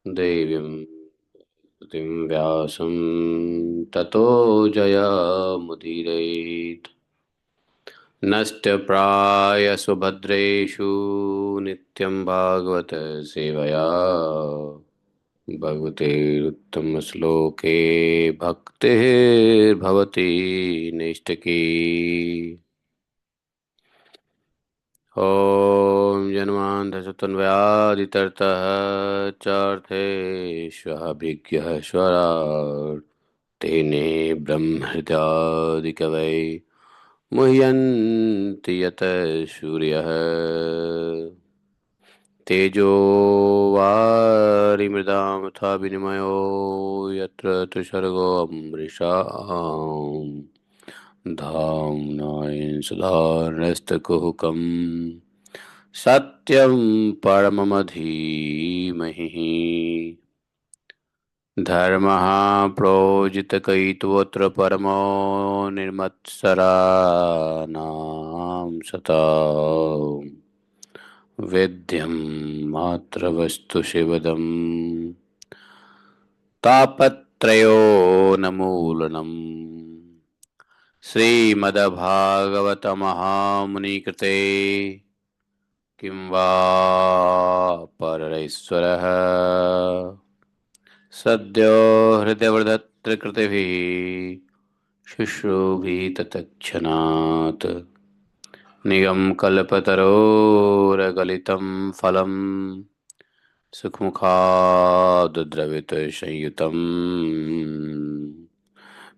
देवीं स्तुतिं व्यासं ततो जयमुदीरयेत्। नष्टप्रायस्वभद्रेषु नित्यं भागवत सेवया भगवतेरुत्तमश्लोके भक्तिर्भवति नैष्टिकी। ॐ जन्मान्धसतन्व्यादितर्तः चार्थेष्वभिज्ञः स्वराट् तेने ब्रह्महृदादिकवै मुह्यन्ति यतः सूर्यः तेजो वारिमृदां यथा विनिमयो यत्र त्रिसर्गो मृषाम् धाम्नाय सदा नस्तकुहकम् सत्यं परममधीमहि धर्मः प्रोजितकैतवोऽत्र परमो निर्मत्सराणां सताम् वेद्यं मात्रवस्तु शिवदम् तापत्रयोन्मूलनम् श्रीमद्भागवतमहामुनिकृते किं वा परैश्वरः सद्यो हृदयवृधत्रिकृतिभिः शुश्रूभिः तत्क्षणात् निगमकल्पतरोरगलितं फलं सुखमुखाद्द्रवितसंयुतं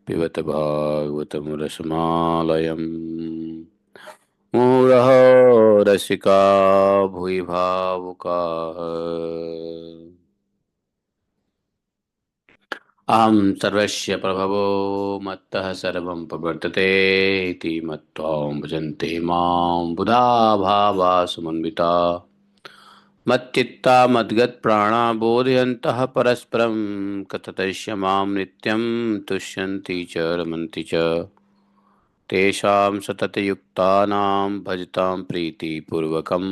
पिबत भागवतं रसमालयम् मुहुरहो रसिका भुवि भावुकाः अहं सर्वस्य प्रभवो मत्तः सर्वं प्रवर्तते इति मत्वा भजन्ते मां बुधा भावा समन्विता मच्चित्ता मद्गतप्राणा बोधयन्तः परस्परं कथयिष्य मां नित्यं तुष्यन्ति च रमन्ति च तेषां सततयुक्तानां भजतां प्रीतिपूर्वकं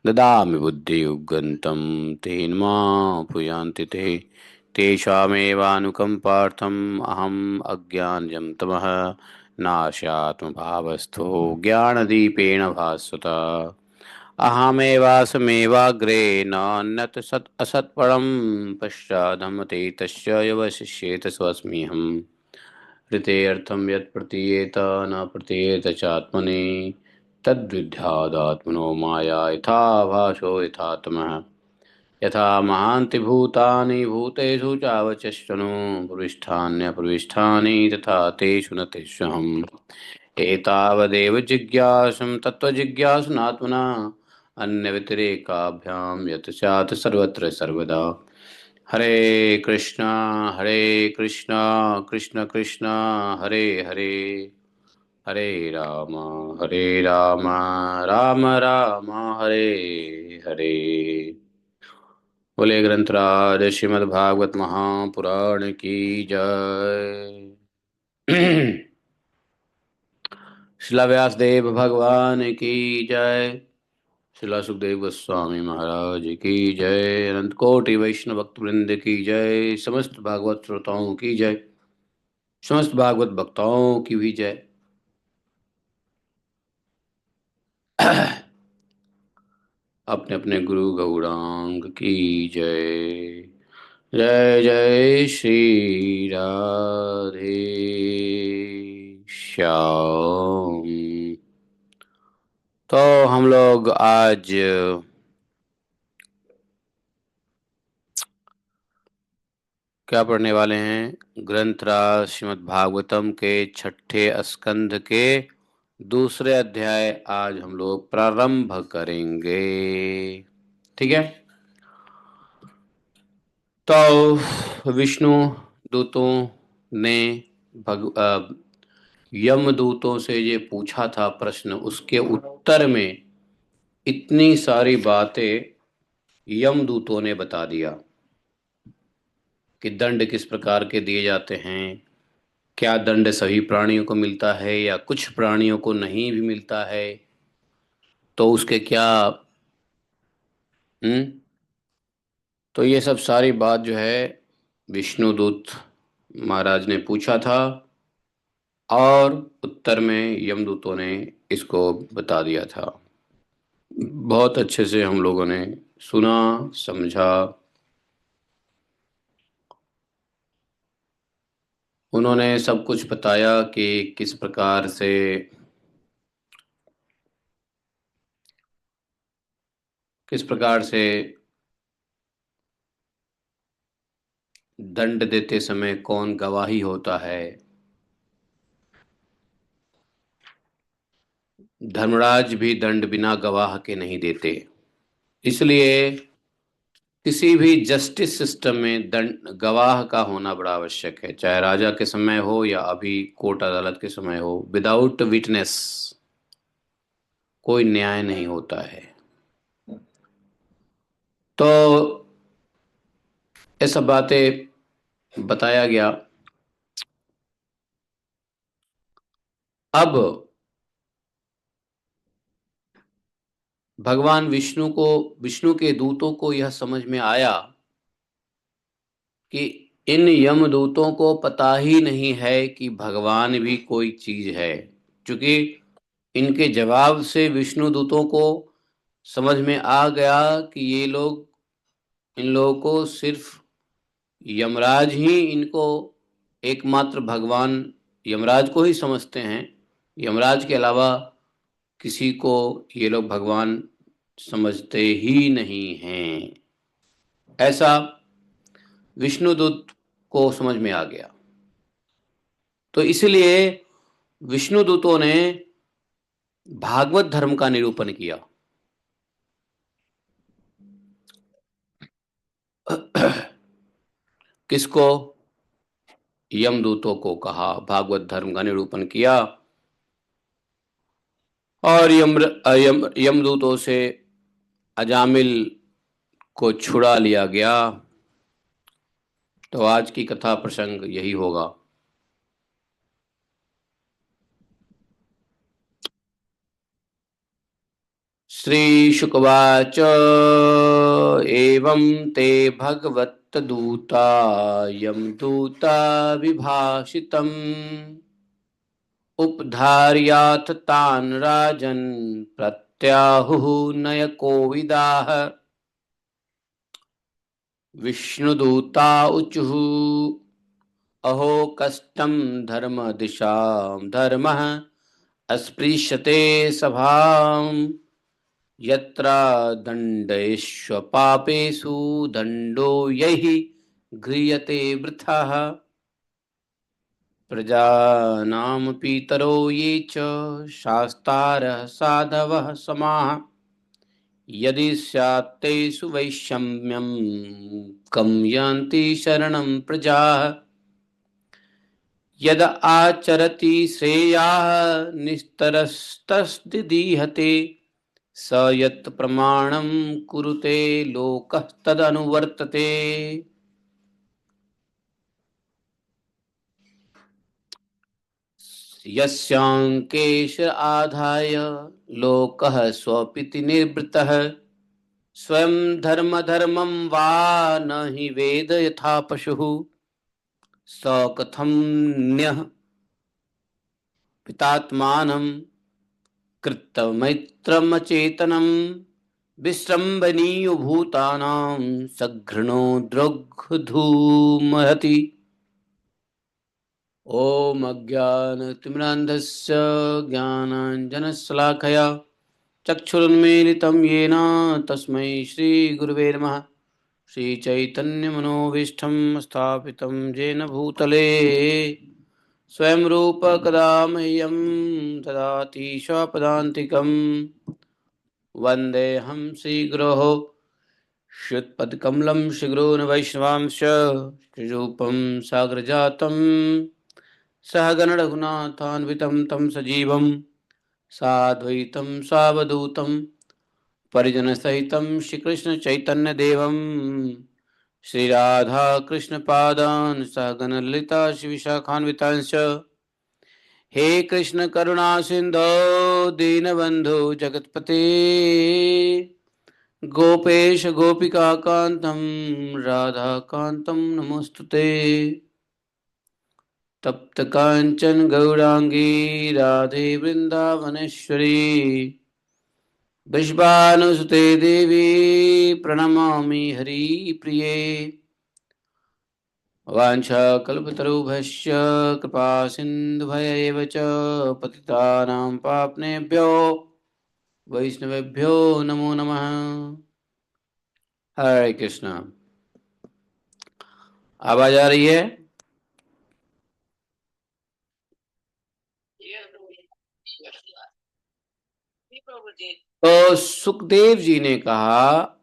ददामि बुद्धियुगन्तं तेन मां पुयान्ति ते तेषामेवानुकम्पार्थम् अहम् अज्ञानजं तमः नाशात्मभावस्थो ज्ञानदीपेन भास्वता अहमेवासमेवाग्रे नान्यत् सत् असत्परं पश्चादहमते तस्य यवशिष्येत स्वस्म्यहम् ऋतेऽर्थं यत् प्रतीयेत न प्रतीयेत चात्मनि तद्विद्यादात्मनो माया यथा भासो यथात्मः यथा महान्ति भूतानि भूतेषु चावचष्टनु प्रविष्ठान्यप्रविष्ठानि तथा तेषु न तेष्वहम् एतावदेव जिज्ञासं तत्त्वजिज्ञासनात्मना अन्यव्यतिरेकाभ्यां यत् स्यात् सर्वत्र सर्वदा हरे कृष्णा कृष्ण कृष्ण हरे हरे हरे राम राम राम हरे हरे। बोले ग्रंथराज श्रीमद् भागवत महापुराण की जय। श्रील व्यासदेव भगवान की जय। श्रील सुखदेव गोस्वामी महाराज की जय। अनंत कोटि वैष्णव भक्त वृंद की जय। समस्त भागवत श्रोताओं की जय। समस्त भागवत भक्तों की भी जय। अपने अपने गुरु गौरांग की जय। जय जय श्री राधे श्याम। तो हम लोग आज क्या पढ़ने वाले हैं? ग्रंथराज श्रीमद् भागवतम के छठे स्कंध के दूसरे अध्याय आज हम लोग प्रारंभ करेंगे। ठीक है। तो विष्णु दूतों ने यमदूतों से ये पूछा था प्रश्न, उसके उत्तर में इतनी सारी बातें यमदूतों ने बता दिया कि दंड किस प्रकार के दिए जाते हैं, क्या दंड सभी प्राणियों को मिलता है या कुछ प्राणियों को नहीं भी मिलता है, तो उसके क्या तो ये सब सारी बात जो है विष्णुदूत महाराज ने पूछा था और उत्तर में यमदूतों ने इसको बता दिया था। बहुत अच्छे से हम लोगों ने सुना, समझा। उन्होंने सब कुछ बताया कि किस प्रकार से दंड देते समय कौन गवाही होता है। धर्मराज भी दंड बिना गवाह के नहीं देते, इसलिए किसी भी जस्टिस सिस्टम में दंड गवाह का होना बड़ा आवश्यक है, चाहे राजा के समय हो या अभी कोर्ट अदालत के समय हो। विदाउट विटनेस कोई न्याय नहीं होता है। तो ये सब बातें बताया गया। अब भगवान विष्णु के दूतों को यह समझ में आया कि इन यमदूतों को पता ही नहीं है कि भगवान भी कोई चीज है, क्योंकि इनके जवाब से विष्णु दूतों को समझ में आ गया कि इन लोगों को सिर्फ यमराज ही इनको एकमात्र भगवान यमराज को ही समझते हैं। यमराज के अलावा किसी को ये लोग भगवान समझते ही नहीं हैं, ऐसा विष्णुदूत को समझ में आ गया। तो इसलिए विष्णुदूतों ने भागवत धर्म का निरूपण किया। किसको? यमदूतों को कहा, भागवत धर्म का निरूपण किया। और यमदूतों से अजामिल को छुड़ा लिया गया। तो आज की कथा प्रसंग यही होगा। श्रीशुकवाच एवं ते भगवत्तदूता यमदूता विभाषितम् उपधार्याथ तान् राजन् प्रत्याहुः नयकोविदाः। विष्णुदूता ऊचुः अहो कष्टं धर्मदिशां धर्मः अस्पृश्यते सभाम् यत्र दण्डेष्व पापेषु दण्डो यैः गृह्यते वृथः। प्रजानां पितरो ये च शास्तारः साधवः समाः यदि स्यात् तेषु वैषम्यं कं यान्ति शरणं प्रजाः। यद आचरति श्रेयाः निस्तरस्तस्दिदीहते स यत् प्रमाणं कुरुते लोकः तदनुवर्तते। यस्यांकेश आधाय लोकः स्वपिति निवृत्तः स्वयं धर्मं वा न हि वेद यथा पशुः स कथं न्यः पितात्मानं कृतमैत्रमचेतनं विस्रम्भनीयो भूतानां सघृणो द्रग्धूमहति। ॐ अज्ञानतिमिरान्धस्य ज्ञानाञ्जनशलाकया चक्षुरुन्मीलितं येन तस्मै श्रीगुरुवे नमः। श्रीचैतन्यमनोभीष्टं स्थापितं येन भूतले स्वयं रूप कदा मह्यं ददाति स्वपदान्तिकं। वन्देऽहं श्रीगुरोः श्रीयुतपदकमलं श्रीगुरून् वैष्णवांश्च श्रीरूपं साग्रजातं सहगण रघुनाथान्वितं तं सजीवं साद्वैतं सावधूतं परिजनसहितं श्रीकृष्णचैतन्यदेवं श्रीराधाकृष्णपादान् सहगण ललिता श्रीविशाखान्वितांश्च। हे कृष्ण करुणा सिंधो दीनबंधु जगतपते गोपेश गोपिकान्तं राधाकान्तं नमोस्तुते। तप्त कांचन गौरांगी राधे वृंदावनेश्वरी विश्वानुसुते देवी प्रणमामि हरिप्रिये। वाञ्छाकल्पतरुभ्यश्च कृपा सिन्धुभ्यैव च पतितानां पावनेभ्यो वैष्णवेभ्यो नमो नमः। हरे कृष्णा। आवाज आ रही है? तो सुखदेव जी ने कहा,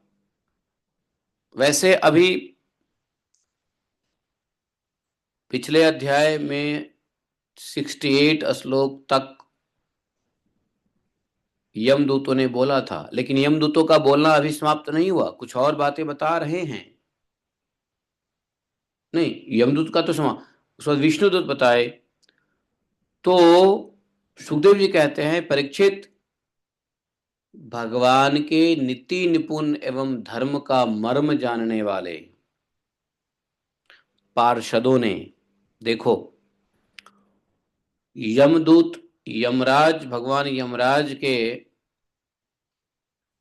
वैसे अभी पिछले अध्याय में 68 श्लोक तक यमदूतों ने बोला था, लेकिन यमदूतों का बोलना अभी समाप्त नहीं हुआ, कुछ और बातें बता रहे हैं। नहीं, यमदूत का तो उस वक्त विष्णुदूत बताए। तो सुखदेव जी कहते हैं, परीक्षित, भगवान के नीति निपुण एवं धर्म का मर्म जानने वाले पार्षदों ने, देखो, यमदूत, यमराज, भगवान यमराज के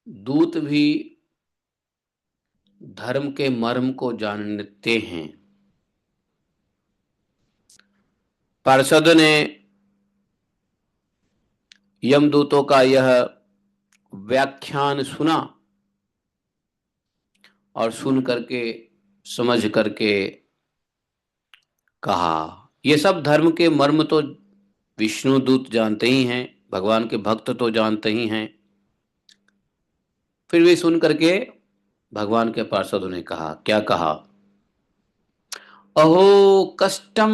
दूत भी धर्म के मर्म को जानते हैं। पार्षद ने यमदूतों का यह व्याख्यान सुना और सुन करके, समझ करके कहा, ये सब धर्म के मर्म तो विष्णु दूत जानते ही हैं, भगवान के भक्त तो जानते ही हैं। फिर भी सुन करके भगवान के पार्षदों ने कहा, क्या कहा? अहो कष्टम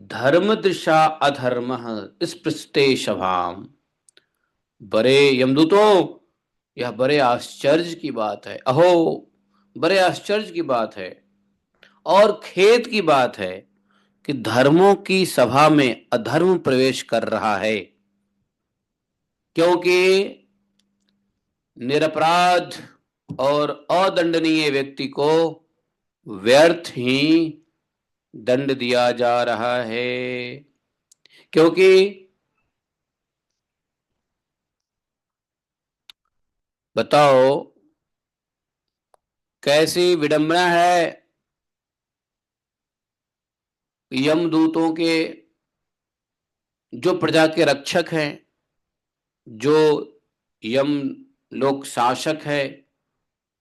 धर्म दृशा अधर्म स्पृष्टे शभाम। बड़े यमदूतों, यह बड़े आश्चर्य की बात है। अहो, बड़े आश्चर्य की बात है और खेद की बात है कि धर्मों की सभा में अधर्म प्रवेश कर रहा है, क्योंकि निरपराध और अदंडनीय व्यक्ति को व्यर्थ ही दंड दिया जा रहा है। क्योंकि बताओ, कैसी विडंबना है यमदूतों के, जो प्रजा के रक्षक हैं, जो यम लोक शासक है,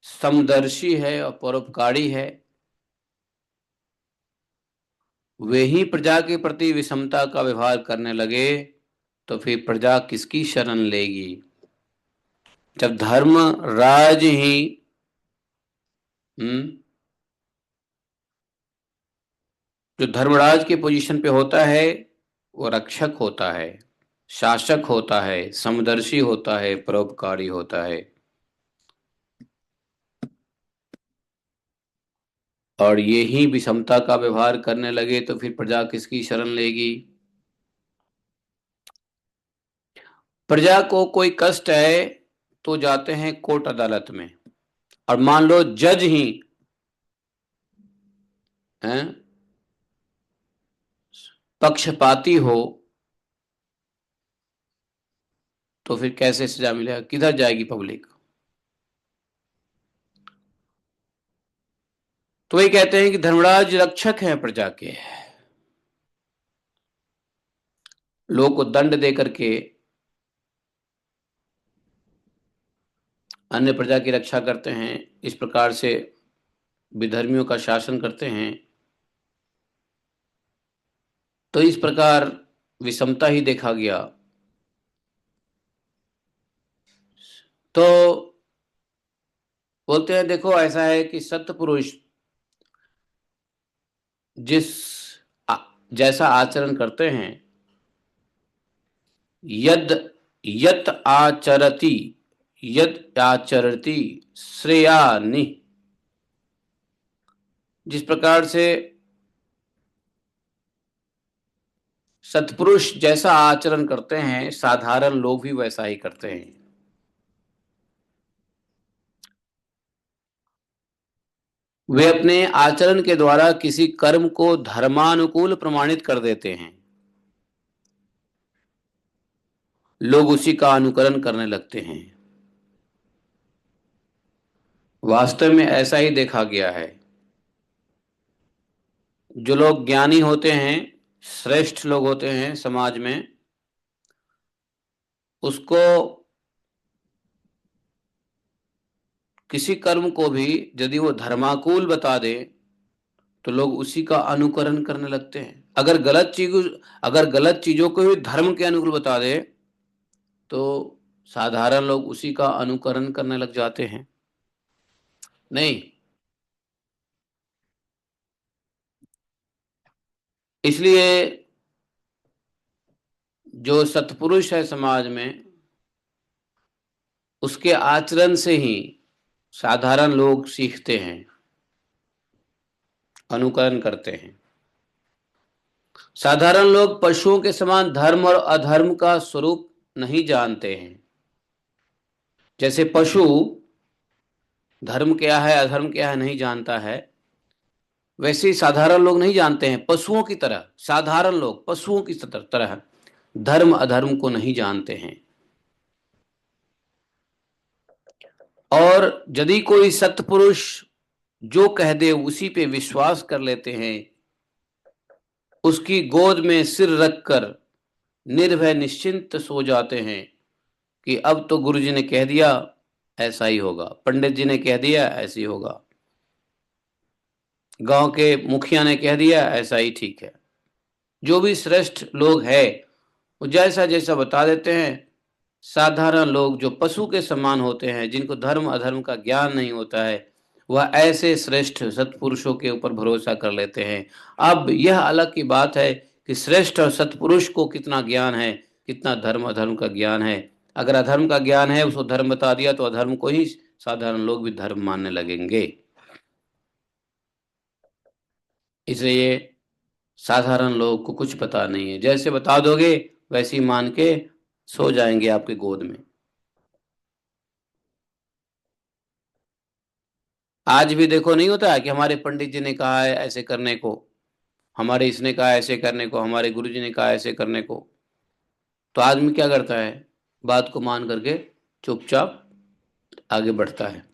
समदर्शी है और परोपकारी है, वे ही प्रजा के प्रति विषमता का व्यवहार करने लगे तो फिर प्रजा किसकी शरण लेगी? जब धर्म राज ही जो धर्मराज के पोजीशन पे होता है, वो रक्षक होता है, शासक होता है, समदर्शी होता है, परोपकारी होता है। और ये ही विषमता का व्यवहार करने लगे तो फिर प्रजा किसकी शरण लेगी? प्रजा को कोई कष्ट है तो जाते हैं कोर्ट अदालत में, और मान लो जज ही हैं पक्षपाती हो, तो फिर कैसे सजा मिलेगा? किधर जाएगी पब्लिक? तो वही कहते हैं कि धर्मराज रक्षक हैं प्रजा के, लोग को दंड दे करके अन्य प्रजा की रक्षा करते हैं, इस प्रकार से विधर्मियों का शासन करते हैं। तो इस प्रकार विषमता ही देखा गया। तो बोलते हैं, देखो, ऐसा है कि सत्पुरुष जिस जैसा आचरण करते हैं, यद यत आचरति यद आचरति श्रेयानि, जिस प्रकार से सत्पुरुष जैसा आचरण करते हैं, साधारण लोग भी वैसा ही करते हैं। वे अपने आचरण के द्वारा किसी कर्म को धर्मानुकूल प्रमाणित कर देते हैं, लोग उसी का अनुकरण करने लगते हैं। वास्तव में ऐसा ही देखा गया है। जो लोग ज्ञानी होते हैं, श्रेष्ठ लोग होते हैं समाज में, उसको किसी कर्म को भी यदि वो धर्माकुल बता दे तो लोग उसी का अनुकरण करने लगते हैं। अगर गलत चीजों को भी धर्म के अनुकूल बता दे तो साधारण लोग उसी का अनुकरण करने लग जाते हैं। नहीं, इसलिए जो सत्पुरुष है समाज में, उसके आचरण से ही साधारण लोग सीखते हैं, अनुकरण करते हैं। साधारण लोग पशुओं के समान धर्म और अधर्म का स्वरूप नहीं जानते हैं। जैसे पशु धर्म क्या है अधर्म क्या है नहीं जानता है, वैसे ही साधारण लोग नहीं जानते हैं। पशुओं की तरह साधारण लोग पशुओं की तरह धर्म अधर्म को नहीं जानते हैं। और यदि कोई सत्पुरुष जो कह दे उसी पे विश्वास कर लेते हैं, उसकी गोद में सिर रखकर निर्भय निश्चिंत सो जाते हैं कि अब तो गुरु जी ने कह दिया ऐसा ही होगा, पंडित जी ने कह दिया ऐसे ही होगा, गांव के मुखिया ने कह दिया ऐसा ही ठीक है। जो भी श्रेष्ठ लोग हैं वो जैसा जैसा बता देते हैं। साधारण लोग जो पशु के समान होते हैं, जिनको धर्म अधर्म का ज्ञान नहीं होता है, वह ऐसे श्रेष्ठ सत्पुरुषों के ऊपर भरोसा कर लेते हैं। अब यह अलग की बात है कि श्रेष्ठ और सत्पुरुष को कितना ज्ञान है, कितना धर्म अधर्म का ज्ञान है। अगर अधर्म का ज्ञान है, उसको धर्म बता दिया तो अधर्म को ही साधारण लोग भी धर्म मानने लगेंगे। इसलिए साधारण लोग को कुछ पता नहीं है, जैसे बता दोगे वैसे ही मान के सो जाएंगे आपके गोद में। आज भी देखो नहीं होता है कि हमारे पंडित जी ने कहा है ऐसे करने को, हमारे इसने कहा ऐसे करने को, हमारे गुरु जी ने कहा ऐसे करने को, तो आदमी क्या करता है, बात को मान करके चुपचाप आगे बढ़ता है।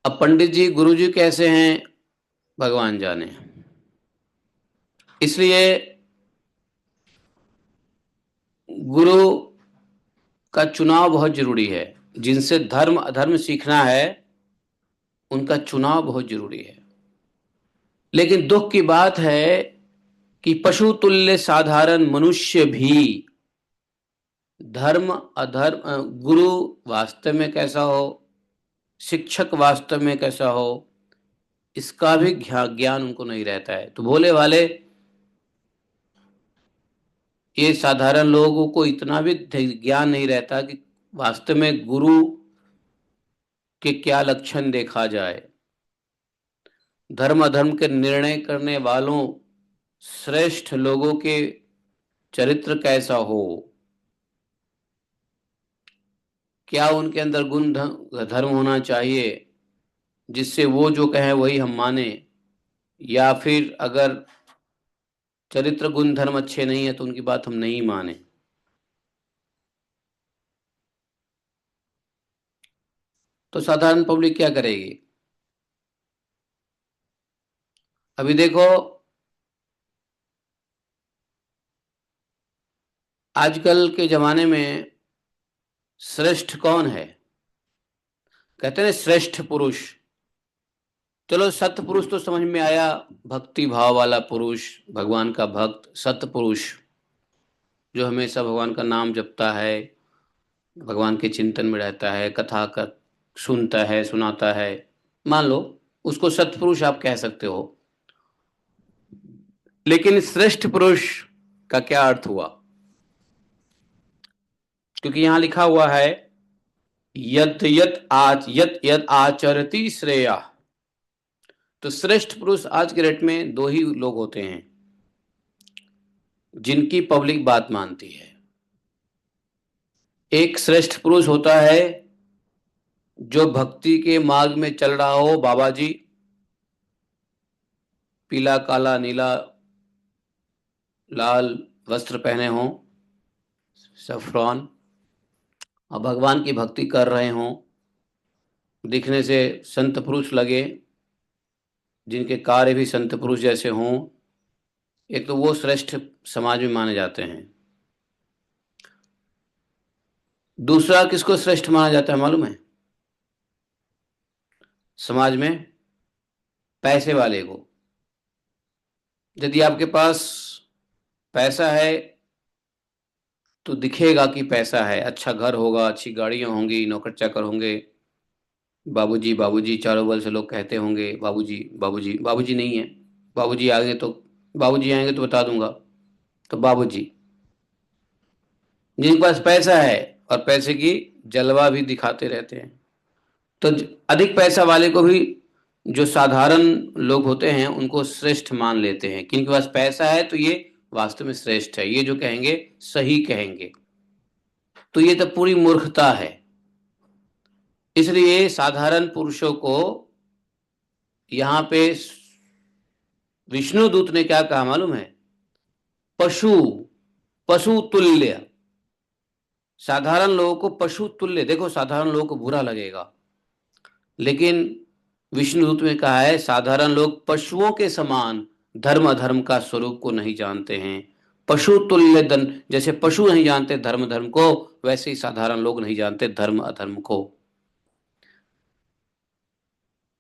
अब पंडित जी गुरु जी कैसे हैं भगवान जाने। इसलिए गुरु का चुनाव बहुत जरूरी है। जिनसे धर्म अधर्म सीखना है उनका चुनाव बहुत जरूरी है। लेकिन दुख की बात है कि पशु तुल्य साधारण मनुष्य भी धर्म अधर्म, गुरु वास्तव में कैसा हो, शिक्षक वास्तव में कैसा हो, इसका भी ज्ञान उनको नहीं रहता है। तो भोले वाले ये साधारण लोगों को इतना भी ज्ञान नहीं रहता कि वास्तव में गुरु के क्या लक्षण देखा जाए, धर्म अधर्म के निर्णय करने वालों श्रेष्ठ लोगों के चरित्र कैसा हो, क्या उनके अंदर गुण धर्म होना चाहिए जिससे वो जो कहें वही हम माने, या फिर अगर चरित्र गुण धर्म अच्छे नहीं है तो उनकी बात हम नहीं माने। तो साधारण पब्लिक क्या करेगी। अभी देखो आजकल के जमाने में श्रेष्ठ कौन है, कहते हैं श्रेष्ठ पुरुष। चलो सत्य पुरुष तो समझ में आया, भक्ति भाव वाला पुरुष, भगवान का भक्त सत्य पुरुष जो हमेशा भगवान का नाम जपता है, भगवान के चिंतन में रहता है, कथा का सुनता है सुनाता है, मान लो उसको सत्पुरुष आप कह सकते हो। लेकिन श्रेष्ठ पुरुष का क्या अर्थ हुआ, क्योंकि यहां लिखा हुआ है यत यत आचरति श्रेया। तो श्रेष्ठ पुरुष आज के डेट में दो ही लोग होते हैं जिनकी पब्लिक बात मानती है। एक श्रेष्ठ पुरुष होता है जो भक्ति के मार्ग में चल रहा हो, बाबा जी, पीला काला नीला लाल वस्त्र पहने हों, सफ्रॉन, और भगवान की भक्ति कर रहे हों, दिखने से संत पुरुष लगे, जिनके कार्य भी संत पुरुष जैसे हों, एक तो वो श्रेष्ठ समाज में माने जाते हैं। दूसरा किसको श्रेष्ठ माना जाता है मालूम है समाज में? पैसे वाले को। यदि आपके पास पैसा है तो दिखेगा कि पैसा है, अच्छा घर होगा, अच्छी गाड़ियां होंगी, नौकर चाकर होंगे, बाबूजी बाबूजी चारों बगल से लोग कहते होंगे, बाबूजी बाबूजी। बाबूजी नहीं है, बाबूजी आएंगे तो, बाबूजी आएंगे तो बता दूंगा, तो बाबूजी। जिनके पास पैसा है और पैसे की जलवा भी दिखाते रहते हैं, तो अधिक पैसा वाले को भी जो साधारण लोग होते हैं उनको श्रेष्ठ मान लेते हैं कि इनके पास पैसा है तो ये वास्तव में श्रेष्ठ है, ये जो कहेंगे सही कहेंगे। तो ये तो पूरी मूर्खता है। इसलिए साधारण पुरुषों को यहाँ पे विष्णु दूत ने क्या कहा मालूम है? पशु, पशु तुल्य। साधारण लोगों को पशु तुल्य, देखो साधारण लोगों को बुरा लगेगा, लेकिन विष्णु दूत ने कहा है साधारण लोग पशुओं के समान धर्म अधर्म का स्वरूप को नहीं जानते हैं। पशु तुल्य दन, जैसे पशु नहीं जानते धर्म धर्म को, वैसे ही साधारण लोग नहीं जानते धर्म अधर्म को।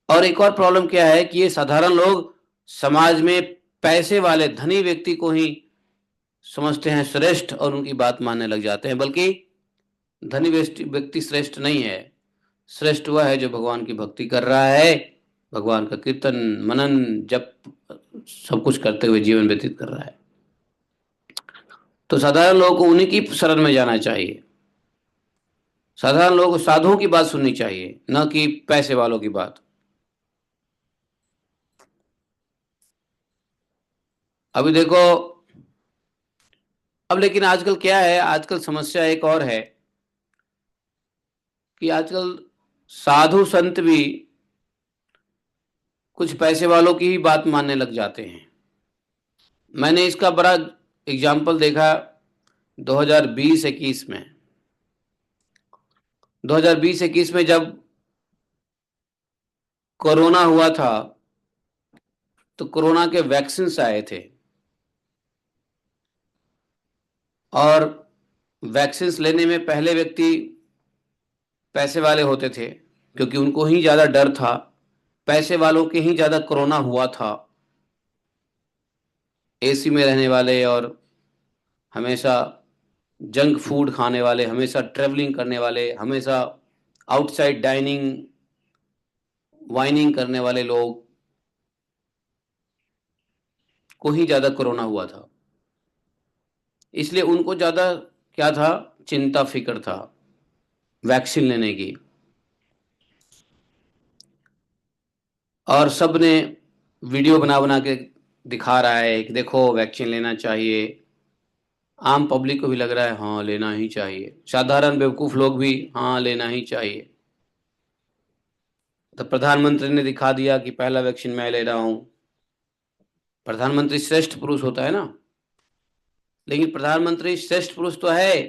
और एक और प्रॉब्लम क्या है कि ये साधारण लोग समाज में पैसे वाले धनी व्यक्ति को ही समझते हैं श्रेष्ठ और उनकी बात मानने लग जाते हैं, बल्कि धनी व्यक्ति श्रेष्ठ नहीं है। श्रेष्ठ वह है जो भगवान की भक्ति कर रहा है, भगवान का कीर्तन मनन जप सब कुछ करते हुए जीवन व्यतीत कर रहा है। तो साधारण लोगों को उन्हीं की शरण में जाना चाहिए, साधारण लोगों को साधुओं की बात सुननी चाहिए, न कि पैसे वालों की बात। अभी देखो, अब लेकिन आजकल क्या है, आजकल समस्या एक और है कि आजकल साधु संत भी कुछ पैसे वालों की ही बात मानने लग जाते हैं। मैंने इसका बड़ा एग्जाम्पल देखा 2020-21 में। 2020-21 में जब कोरोना हुआ था तो कोरोना के वैक्सीन आए थे, और वैक्सीन लेने में पहले व्यक्ति पैसे वाले होते थे, क्योंकि उनको ही ज्यादा डर था, पैसे वालों के ही ज्यादा कोरोना हुआ था। एसी में रहने वाले और हमेशा जंक फूड खाने वाले, हमेशा ट्रेवलिंग करने वाले, हमेशा आउटसाइड डाइनिंग वाइनिंग करने वाले लोग को ही ज्यादा कोरोना हुआ था। इसलिए उनको ज्यादा क्या था, चिंता फिक्र था वैक्सीन लेने की। और सब ने वीडियो बना बना के दिखा रहा है कि देखो वैक्सीन लेना चाहिए। आम पब्लिक को भी लग रहा है हाँ लेना ही चाहिए, साधारण बेवकूफ लोग भी हाँ लेना ही चाहिए। तो प्रधानमंत्री ने दिखा दिया कि पहला वैक्सीन मैं ले रहा हूं। प्रधानमंत्री श्रेष्ठ पुरुष होता है ना, लेकिन प्रधानमंत्री श्रेष्ठ पुरुष तो है,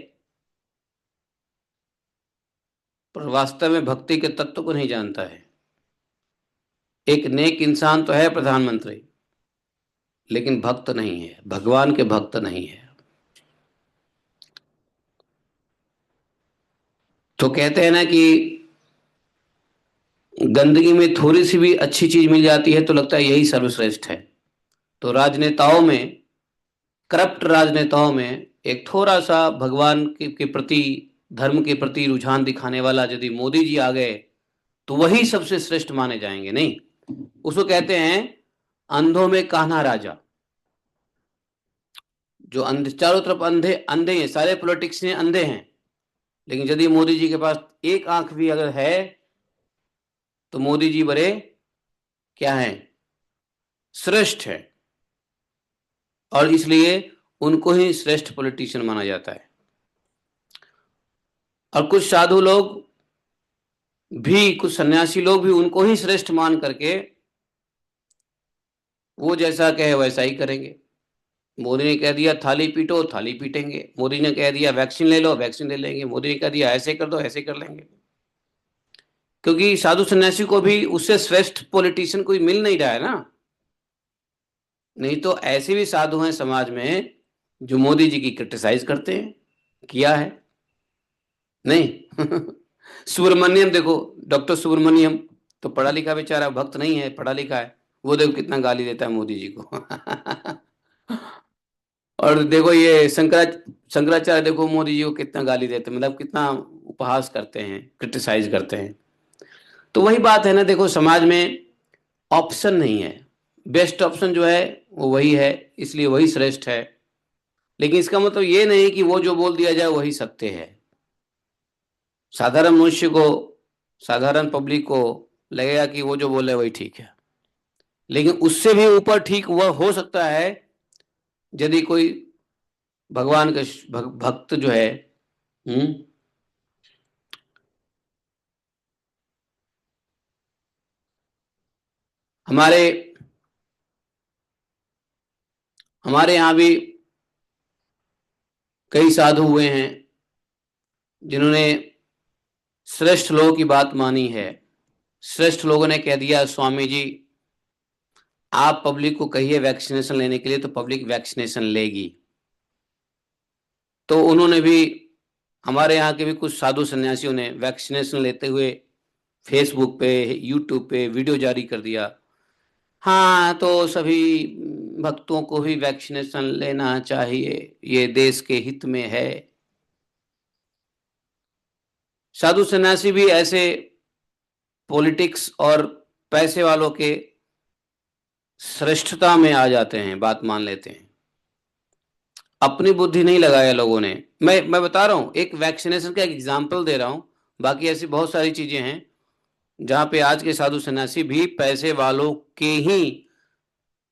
पर वास्तव में भक्ति के तत्व को नहीं जानता है। एक नेक इंसान तो है प्रधानमंत्री, लेकिन भक्त नहीं है, भगवान के भक्त नहीं है। तो कहते हैं ना कि गंदगी में थोड़ी सी भी अच्छी चीज मिल जाती है तो लगता है यही सर्वश्रेष्ठ है। तो राजनेताओं में, करप्ट राजनेताओं में एक थोड़ा सा भगवान के प्रति, धर्म के प्रति रुझान दिखाने वाला यदि मोदी जी आ गए तो वही सबसे श्रेष्ठ माने जाएंगे। नहीं, उसको कहते हैं अंधों में कान्हा राजा। जो अंधे, चारों तरफ अंधे अंधे हैं, सारे पॉलिटिक्स में अंधे हैं, लेकिन यदि मोदी जी के पास एक आंख भी अगर है तो मोदी जी बड़े क्या हैं, श्रेष्ठ है, और इसलिए उनको ही श्रेष्ठ पॉलिटिशियन माना जाता है। और कुछ साधु लोग भी कुछ सन्यासी लोग भी उनको ही श्रेष्ठ मान करके वो जैसा कहे वैसा ही करेंगे। मोदी ने कह दिया थाली पीटो, थाली पीटेंगे। मोदी ने कह दिया वैक्सीन ले लो, वैक्सीन ले लेंगे। मोदी ने कह दिया ऐसे कर दो, ऐसे कर लेंगे। क्योंकि साधु सन्यासी को भी उससे श्रेष्ठ पॉलिटिशियन कोई मिल नहीं रहा है ना। नहीं तो ऐसे भी साधु हैं समाज में जो मोदी जी की क्रिटिसाइज करते हैं, किया है नहीं। सुब्रमण्यम देखो, डॉक्टर सुब्रमण्यम तो पढ़ा लिखा बेचारा, भक्त नहीं है, पढ़ा लिखा है। वो देखो कितना गाली देता है मोदी जी को। और देखो ये शंकराचार्य देखो मोदी जी को कितना गाली देते हैं, मतलब कितना उपहास करते हैं, क्रिटिसाइज करते हैं। तो वही बात है ना, देखो समाज में ऑप्शन नहीं है। बेस्ट ऑप्शन जो है वो वही है, इसलिए वही श्रेष्ठ है। लेकिन इसका मतलब ये नहीं कि वो जो बोल दिया जाए वही सत्य है। साधारण मनुष्य को, साधारण पब्लिक को लगेगा कि वो जो बोले वही ठीक है। लेकिन उससे भी ऊपर ठीक वह हो सकता है यदि कोई भगवान का भक्त जो है। हम्म। हमारे हमारे यहाँ भी कई साधु हुए हैं जिन्होंने श्रेष्ठ लोगों की बात मानी है। श्रेष्ठ लोगों ने कह दिया स्वामी जी आप पब्लिक को कहिए वैक्सीनेशन लेने के लिए, तो पब्लिक वैक्सीनेशन लेगी। तो उन्होंने भी, हमारे यहाँ के भी कुछ साधु सन्यासियों ने वैक्सीनेशन लेते हुए फेसबुक पे, यूट्यूब पे वीडियो जारी कर दिया। हाँ तो सभी भक्तों को भी वैक्सीनेशन लेना चाहिए, ये देश के हित में है। साधु सन्यासी भी ऐसे पॉलिटिक्स और पैसे वालों के श्रेष्ठता में आ जाते हैं, बात मान लेते हैं। अपनी बुद्धि नहीं लगाया लोगों ने। मैं बता रहा हूं, एक वैक्सीनेशन का एग्जाम्पल दे रहा हूं। बाकी ऐसी बहुत सारी चीजें हैं जहां पे आज के साधु सन्यासी भी पैसे वालों के ही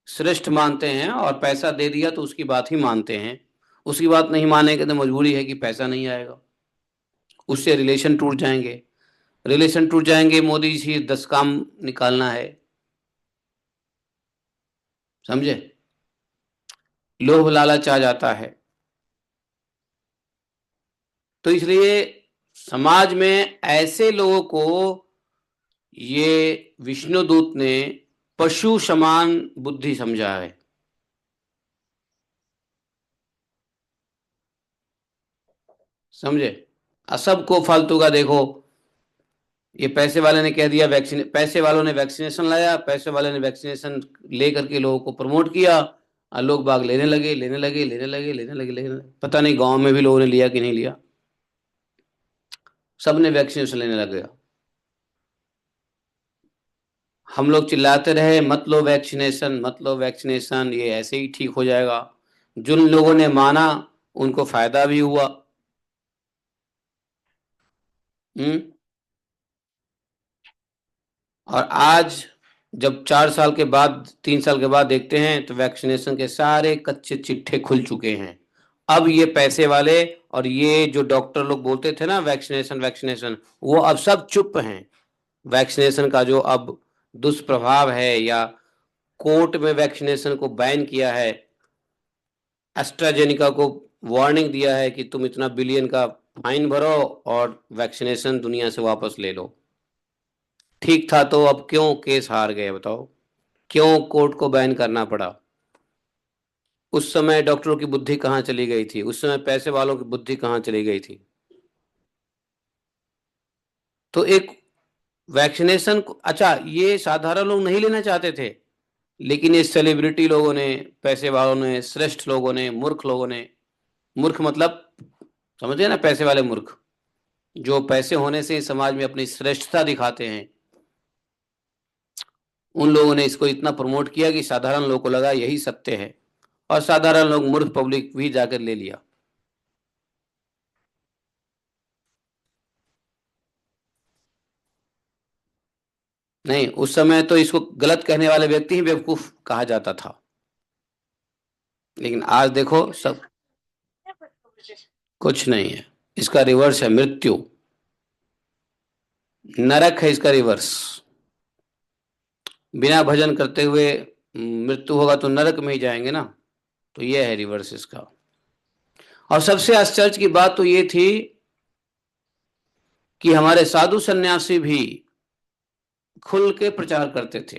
श्रेष्ठ मानते हैं, और पैसा दे दिया तो उसकी बात ही मानते हैं। उसकी बात नहीं मानेंगे तो मजबूरी है कि पैसा नहीं आएगा, उससे रिलेशन टूट जाएंगे। रिलेशन टूट जाएंगे, मोदी जी 10 काम निकालना है, समझे। लोभ लालच आ जाता है। तो इसलिए समाज में ऐसे लोगों को ये विष्णुदूत ने पशु समान बुद्धि समझा है। समझे। सबको फालतू का देखो, ये पैसे वाले ने कह दिया वैक्सीन, पैसे वालों ने वैक्सीनेशन लाया, पैसे वाले ने वैक्सीनेशन ले करके लोगों को प्रमोट किया, और लोग बाग लेने लगे, लेने लगे, लेने लगे, लेने लगे, लेने लगे। पता नहीं गांव में भी लोगों ने लिया कि नहीं लिया, सबने वैक्सीनेशन लेने लगे। हम लोग चिल्लाते रहे मत लो वैक्सीनेशन, मत लो वैक्सीनेशन, ये ऐसे ही ठीक हो जाएगा। जिन लोगों ने माना उनको फायदा भी हुआ। हम्म। और आज जब 4 साल के बाद, 3 साल के बाद देखते हैं तो वैक्सीनेशन के सारे कच्चे चिट्ठे खुल चुके हैं। अब ये पैसे वाले और ये जो डॉक्टर लोग बोलते थे ना वैक्सीनेशन वैक्सीनेशन, वो अब सब चुप हैं। वैक्सीनेशन का जो अब दुष्प्रभाव है, या कोर्ट में वैक्सीनेशन को बैन किया है, एस्ट्राजेनिका को वार्निंग दिया है कि तुम इतना बिलियन का फाइन भरो और वैक्सीनेशन दुनिया से वापस ले लो। ठीक था तो अब क्यों केस हार गए बताओ, क्यों कोर्ट को बैन करना पड़ा। उस समय डॉक्टरों की बुद्धि कहाँ चली गई थी, उस समय पैसे वालों की बुद्धि कहाँ चली गई थी। तो एक वैक्सीनेशन को, अच्छा ये साधारण लोग नहीं लेना चाहते थे, लेकिन ये सेलिब्रिटी लोगों ने, पैसे वालों ने, श्रेष्ठ लोगों ने, मूर्ख लोगों ने, मूर्ख मतलब समझे ना, पैसे वाले मूर्ख, जो पैसे होने से समाज में अपनी श्रेष्ठता दिखाते हैं, उन लोगों ने इसको इतना प्रमोट किया कि साधारण लोगों को लगा यही सत्य है, और साधारण लोग, मूर्ख पब्लिक भी जाकर ले लिया। नहीं, उस समय तो इसको गलत कहने वाले व्यक्ति ही बेवकूफ कहा जाता था। लेकिन आज देखो सब, कुछ नहीं है, इसका रिवर्स है मृत्यु। नरक है इसका रिवर्स। बिना भजन करते हुए मृत्यु होगा तो नरक में ही जाएंगे ना, तो ये है रिवर्स इसका। और सबसे आश्चर्य की बात तो ये थी कि हमारे साधु सन्यासी भी खुल के प्रचार करते थे,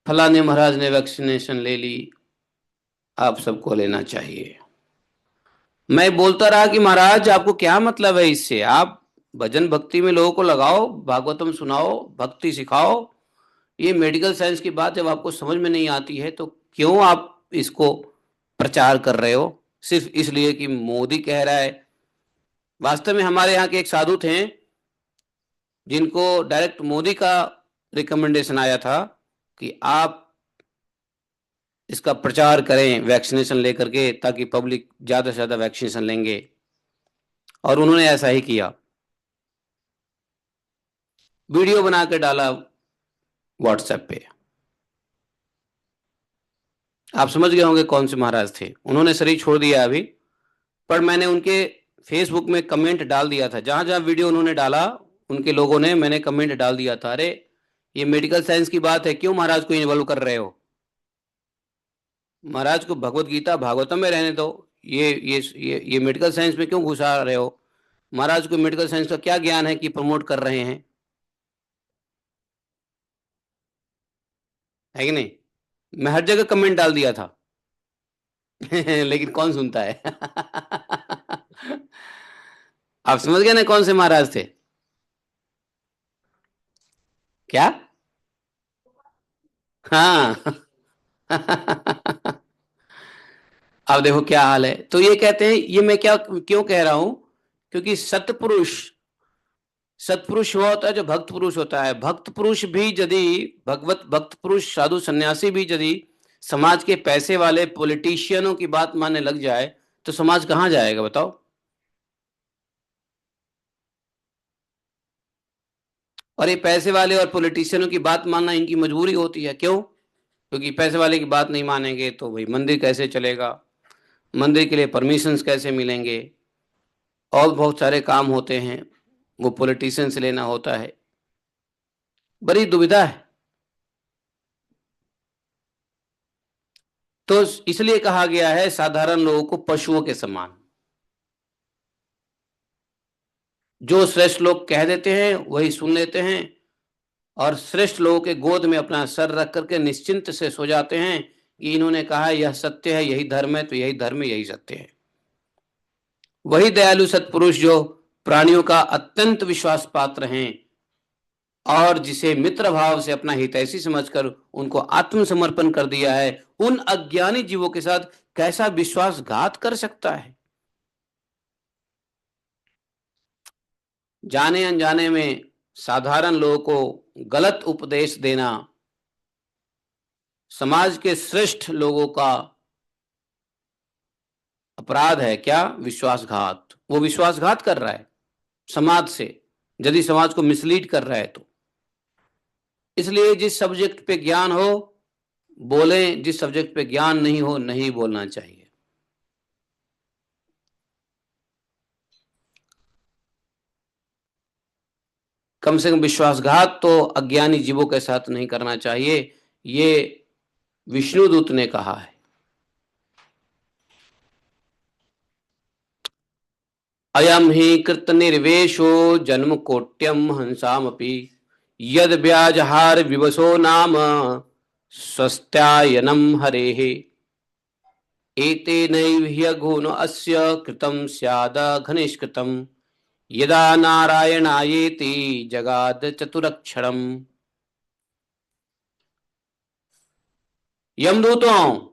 फलाने महाराज ने वैक्सीनेशन ले ली, आप सबको लेना चाहिए। मैं बोलता रहा कि महाराज आपको क्या मतलब है इससे, आप भजन भक्ति में लोगों को लगाओ, भागवतम सुनाओ, भक्ति सिखाओ। ये मेडिकल साइंस की बात जब आपको समझ में नहीं आती है तो क्यों आप इसको प्रचार कर रहे हो, सिर्फ इसलिए कि मोदी कह रहा है। वास्तव में हमारे यहाँ के एक साधु थे जिनको डायरेक्ट मोदी का रिकमेंडेशन आया था कि आप इसका प्रचार करें वैक्सीनेशन लेकर के, ताकि पब्लिक ज्यादा से ज्यादा वैक्सीनेशन लेंगे, और उन्होंने ऐसा ही किया। वीडियो बना के डाला व्हाट्सएप पे। आप समझ गए होंगे कौन से महाराज थे। उन्होंने शरीर छोड़ दिया अभी, पर मैंने उनके फेसबुक में कमेंट डाल दिया था, जहां जहां वीडियो उन्होंने डाला उनके लोगों ने, मैंने कमेंट डाल दिया था, अरे ये मेडिकल साइंस की बात है, क्यों महाराज को इन्वॉल्व कर रहे हो, महाराज को भगवत गीता भागवतम में रहने दो, ये मेडिकल साइंस में क्यों घुसा रहे हो, महाराज को मेडिकल साइंस का क्या ज्ञान है कि प्रमोट कर रहे हैं, है कि नहीं। मैं हर जगह कमेंट डाल दिया था लेकिन कौन सुनता है आप समझ गए ना कौन से महाराज थे क्या। हाँ अब देखो क्या हाल है। तो ये कहते हैं, ये मैं क्या क्यों कह रहा हूं, क्योंकि सतपुरुष, सतपुरुष हुआ होता है जो भक्त पुरुष होता है। भक्त पुरुष भी यदि, भगवत भक्त पुरुष साधु सन्यासी भी यदि समाज के पैसे वाले पॉलिटिशियनों की बात मानने लग जाए तो समाज कहां जाएगा बताओ। और ये पैसे वाले और पॉलिटिशियनों की बात मानना इनकी मजबूरी होती है, क्यों, क्योंकि पैसे वाले की बात नहीं मानेंगे तो भाई मंदिर कैसे चलेगा, मंदिर के लिए परमिशंस कैसे मिलेंगे, और बहुत सारे काम होते हैं वो पॉलिटिशियन से लेना होता है, बड़ी दुविधा है। तो इसलिए कहा गया है साधारण लोगों को पशुओं के समान, जो श्रेष्ठ लोग कह देते हैं वही सुन लेते हैं, और श्रेष्ठ लोगों के गोद में अपना सर रख करके निश्चिंत से सो जाते हैं कि इन्होंने कहा यह सत्य है, यही धर्म है, तो यही धर्म है, यही सत्य है। वही दयालु सत्पुरुष जो प्राणियों का अत्यंत विश्वास पात्र हैं और जिसे मित्र भाव से अपना हितैषी समझकर उनको आत्मसमर्पण कर दिया है, उन अज्ञानी जीवों के साथ कैसा विश्वासघात कर सकता है। जाने अनजाने में साधारण लोगों को गलत उपदेश देना समाज के श्रेष्ठ लोगों का अपराध है। क्या, विश्वासघात। वो विश्वासघात कर रहा है समाज से, यदि समाज को मिसलीड कर रहा है तो। इसलिए जिस सब्जेक्ट पे ज्ञान हो बोलें, जिस सब्जेक्ट पे ज्ञान नहीं हो नहीं बोलना चाहिए। कम से कम विश्वासघात तो अज्ञानी जीवों के साथ नहीं करना चाहिए, ये विष्णुदूत ने कहा है। अयम ही कृत निर्वेशो जन्म कोट्यम हंसामपि यद व्याजहार विवशो नाम स्वस्त्यायनम हरेः एतेनैव ह्यघोनो अस्य कृतं स्याद घनिष्कृतं यदा नारायणायेति जगाद चतुरक्षरम्। यमदूतों,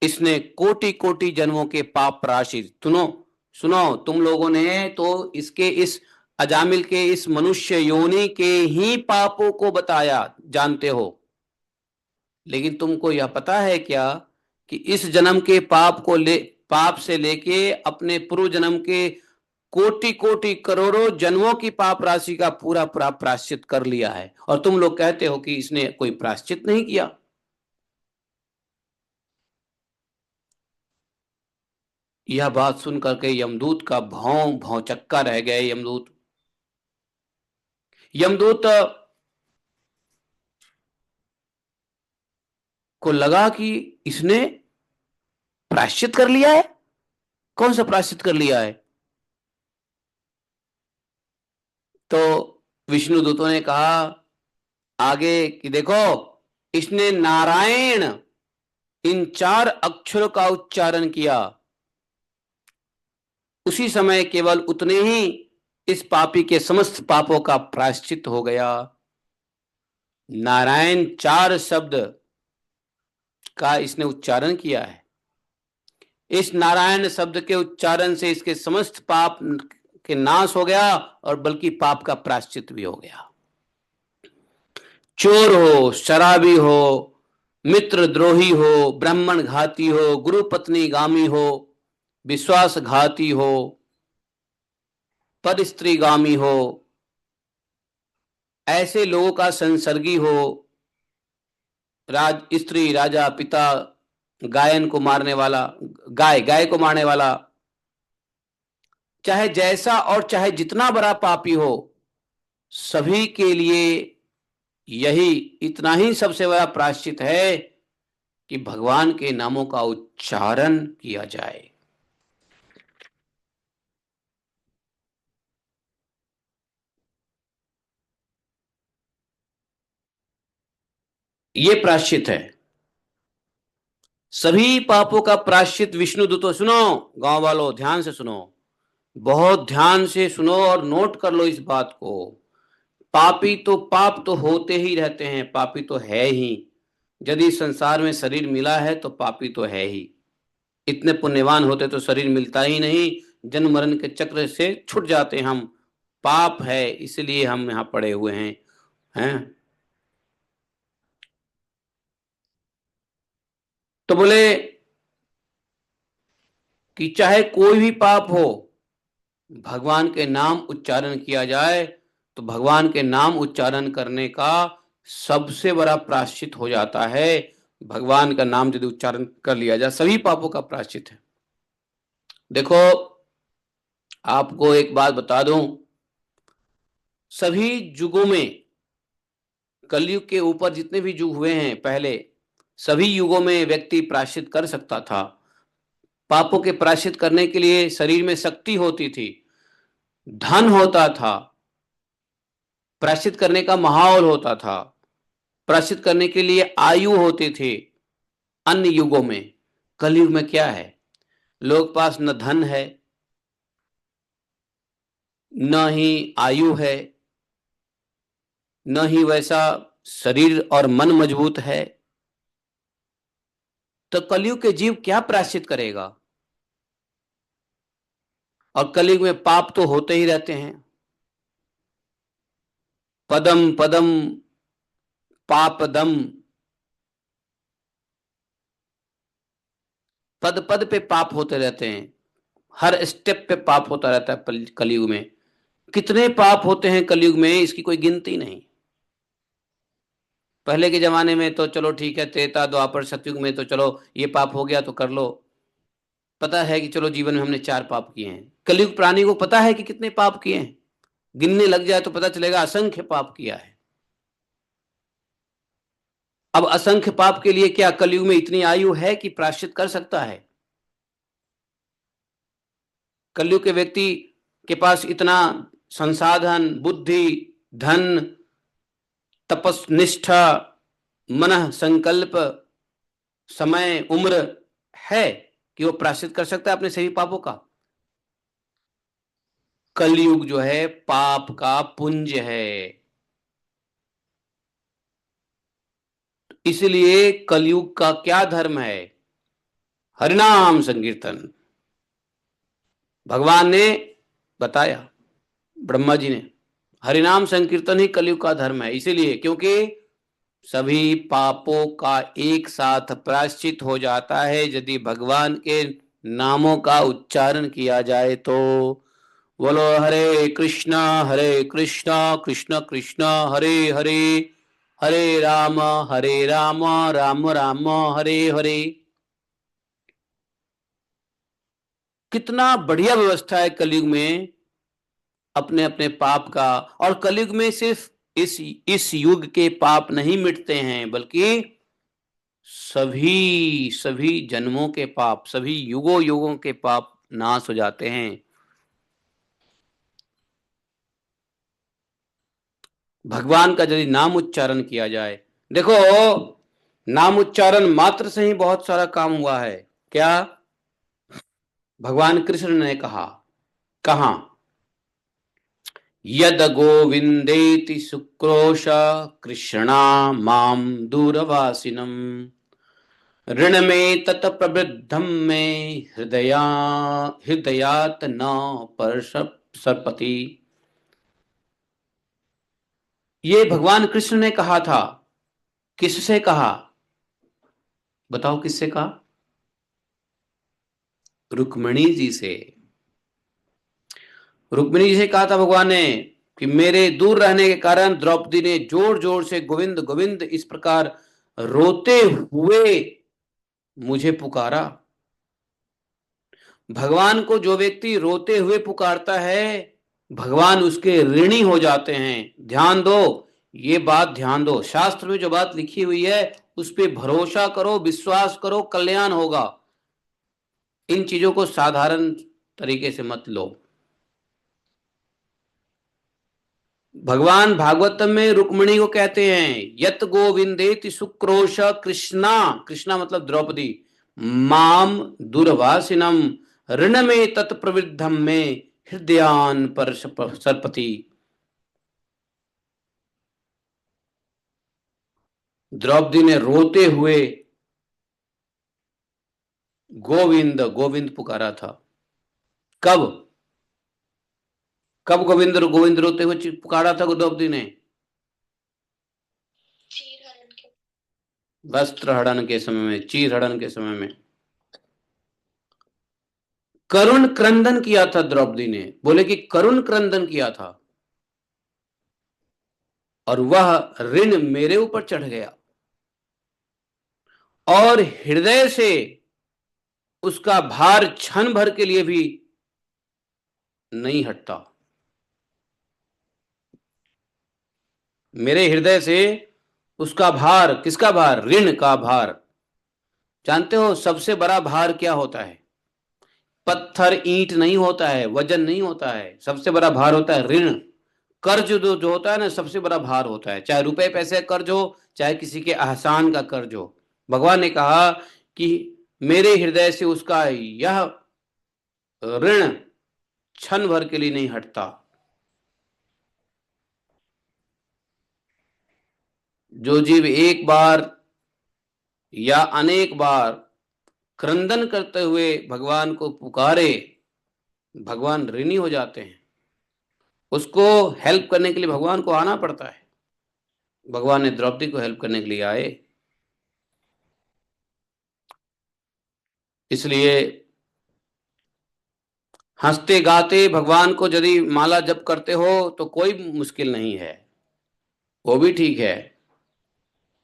इसने कोटि कोटि जन्मों के पाप राशि, सुनो सुनो, तुम लोगों ने तो इसके इस अजामिल के इस मनुष्य योनि के ही पापों को बताया, जानते हो, लेकिन तुमको यह पता है क्या कि इस जन्म के पाप को पाप से लेके अपने पूर्व जन्म के कोटि कोटि करोड़ों जन्मों की पाप राशि का पूरा पूरा प्रायश्चित कर लिया है, और तुम लोग कहते हो कि इसने कोई प्रायश्चित नहीं किया। यह बात सुन करके यमदूत का भौं भौचक्का रह गए। यमदूत यमदूत को लगा कि इसने प्रायश्चित कर लिया है। कौन सा प्रायश्चित कर लिया है? तो विष्णु दूतों ने कहा आगे कि देखो, इसने नारायण इन 4 अक्षरों का उच्चारण किया, उसी समय केवल उतने ही इस पापी के समस्त पापों का प्रायश्चित हो गया। नारायण 4 शब्द का इसने उच्चारण किया है। इस नारायण शब्द के उच्चारण से इसके समस्त पाप के नाश हो गया और बल्कि पाप का प्रायश्चित भी हो गया। चोर हो, शराबी हो, मित्रद्रोही हो, ब्राह्मण घाती हो, गुरु पत्नी गामी हो, विश्वासघाती हो, पद स्त्रीगामी हो, ऐसे लोगों का संसर्गी हो, स्त्री, राजा, पिता, गायन को मारने वाला, गाय को मारने वाला, चाहे जैसा और चाहे जितना बड़ा पापी हो, सभी के लिए यही इतना ही सबसे बड़ा प्रायश्चित है कि भगवान के नामों का उच्चारण किया जाए। ये प्रायश्चित है। सभी पापों का प्रायश्चित विष्णु दूतों, सुनो गांव वालों, ध्यान से सुनो, बहुत ध्यान से सुनो और नोट कर लो इस बात को। पापी तो पाप तो होते ही रहते हैं, पापी तो है ही। यदि संसार में शरीर मिला है तो पापी तो है ही। इतने पुण्यवान होते तो शरीर मिलता ही नहीं, जन्म मरण के चक्र से छूट जाते हम। पाप है इसलिए हम यहाँ पड़े हुए हैं। तो बोले कि चाहे कोई भी पाप हो, भगवान के नाम उच्चारण किया जाए तो भगवान के नाम उच्चारण करने का सबसे बड़ा प्रायश्चित हो जाता है। भगवान का नाम यदि उच्चारण कर लिया जाए, सभी पापों का प्रायश्चित है। देखो, आपको एक बात बता दूं, सभी युगों में, कलयुग के ऊपर जितने भी युग हुए हैं पहले, सभी युगों में व्यक्ति प्रायश्चित कर सकता था। पापों के प्रायश्चित करने के लिए शरीर में शक्ति होती थी, धन होता था, प्रायश्चित करने का माहौल होता था, प्रायश्चित करने के लिए आयु होती थी। अन्य युगों में, कलयुग में क्या है? लोग पास न धन है, न ही आयु है, न ही वैसा शरीर और मन मजबूत है। तो कलयुग के जीव क्या प्रायश्चित करेगा? और कलयुग में पाप तो होते ही रहते हैं। पदम पदम पापदम, पद पद पे पाप होते रहते हैं, हर स्टेप पे पाप होता रहता है कलयुग में। कितने पाप होते हैं कलयुग में, इसकी कोई गिनती नहीं। पहले के जमाने में तो चलो ठीक है, त्रेता द्वापर सतयुग में तो चलो ये पाप हो गया तो कर लो, पता है कि चलो जीवन में हमने 4 पाप किए हैं। कलयुग प्राणी को पता है कि कितने पाप किए हैं, गिनने लग जाए तो पता चलेगा असंख्य पाप किया है। अब असंख्य पाप के लिए क्या कलयुग में इतनी आयु है कि प्रायश्चित कर सकता है? कलयुग के व्यक्ति के पास इतना संसाधन, बुद्धि, धन, तपस्निष्ठा, मन, संकल्प, समय, उम्र है कि वो प्रायश्चित कर सकता है अपने सभी पापों का? कलयुग जो है पाप का पुंज है, इसलिए कलयुग का क्या धर्म है? हरिनाम संकीर्तन। भगवान ने बताया, ब्रह्मा जी ने, हरिनाम संकीर्तन ही कलयुग का धर्म है। इसीलिए क्योंकि सभी पापों का एक साथ प्रायश्चित हो जाता है यदि भगवान के नामों का उच्चारण किया जाए तो। बोलो हरे कृष्णा कृष्ण कृष्ण हरे हरे, हरे राम राम राम हरे हरे। कितना बढ़िया व्यवस्था है कलयुग में अपने अपने पाप का। और कलयुग में सिर्फ इस युग के पाप नहीं मिटते हैं, बल्कि सभी सभी जन्मों के पाप, सभी युगों युगों के पाप नाश हो जाते हैं। भगवान का यदि नाम उच्चारण किया जाए, देखो, नाम उच्चारण मात्र से ही बहुत सारा काम हुआ है। क्या? भगवान कृष्ण ने कहा यद गोविंदेति सुक्रोश कृष्णा माम दूरवासिनम ऋण में तत प्रवृद्धम में हृदयात न पर सरपति। ये भगवान कृष्ण ने कहा था। किससे कहा? बताओ किससे कहा? रुक्मिणी जी से। रुक्मिणी जी से कहा था भगवान ने कि मेरे दूर रहने के कारण द्रौपदी ने जोर जोर से गोविंद गोविंद इस प्रकार रोते हुए मुझे पुकारा। भगवान को जो व्यक्ति रोते हुए पुकारता है, भगवान उसके ऋणी हो जाते हैं। ध्यान दो, ये बात ध्यान दो, शास्त्र में जो बात लिखी हुई है उस पर भरोसा करो, विश्वास करो, कल्याण होगा। इन चीजों को साधारण तरीके से मत लो। भगवान भागवतम में रुक्मिणी को कहते हैं यत गोविंदेति सुक्रोश कृष्णा, कृष्णा मतलब द्रौपदी, माम दुर्वासिनम ऋण में तत्प्रवृद्धम में हृदयान पर सरपति। द्रौपदी ने रोते हुए गोविंद गोविंद पुकारा था। कब? कब गोविंद गोविंद रोते हुए पुकारा था द्रौपदी ने? वस्त्र हड़न के समय में, चीर हड़न के समय में करुण क्रंदन किया था द्रौपदी ने। बोले कि करुण क्रंदन किया था, और वह ऋण मेरे ऊपर चढ़ गया और हृदय से उसका भार क्षण भर के लिए भी नहीं हटता। मेरे हृदय से उसका भार, किसका भार? ऋण का भार। जानते हो सबसे बड़ा भार क्या होता है? पत्थर ईंट नहीं होता है, वजन नहीं होता है, सबसे बड़ा भार होता है ऋण। कर्ज जो होता है ना, सबसे बड़ा भार होता है, चाहे रुपए पैसे का कर्ज हो, चाहे किसी के एहसान का कर्ज हो। भगवान ने कहा कि मेरे हृदय से उसका यह ऋण क्षण भर के लिए नहीं हटता। जो जीव एक बार या अनेक बार क्रंदन करते हुए भगवान को पुकारे, भगवान ऋणी हो जाते हैं। उसको हेल्प करने के लिए भगवान को आना पड़ता है। भगवान ने द्रौपदी को हेल्प करने के लिए आए। इसलिए हंसते गाते भगवान को यदि माला जप करते हो तो कोई मुश्किल नहीं है, वो भी ठीक है।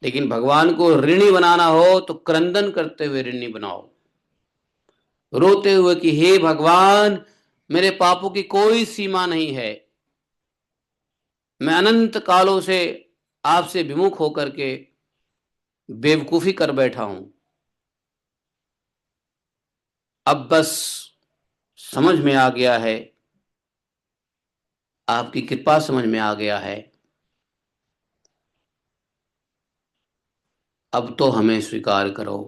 लेकिन भगवान को ऋणी बनाना हो तो क्रंदन करते हुए ऋणी बनाओ, रोते हुए कि हे भगवान, मेरे पापों की कोई सीमा नहीं है, मैं अनंत कालों से आपसे विमुख होकर के बेवकूफी कर बैठा हूं। अब बस समझ में आ गया है, आपकी कृपा समझ में आ गया है, अब तो हमें स्वीकार करो।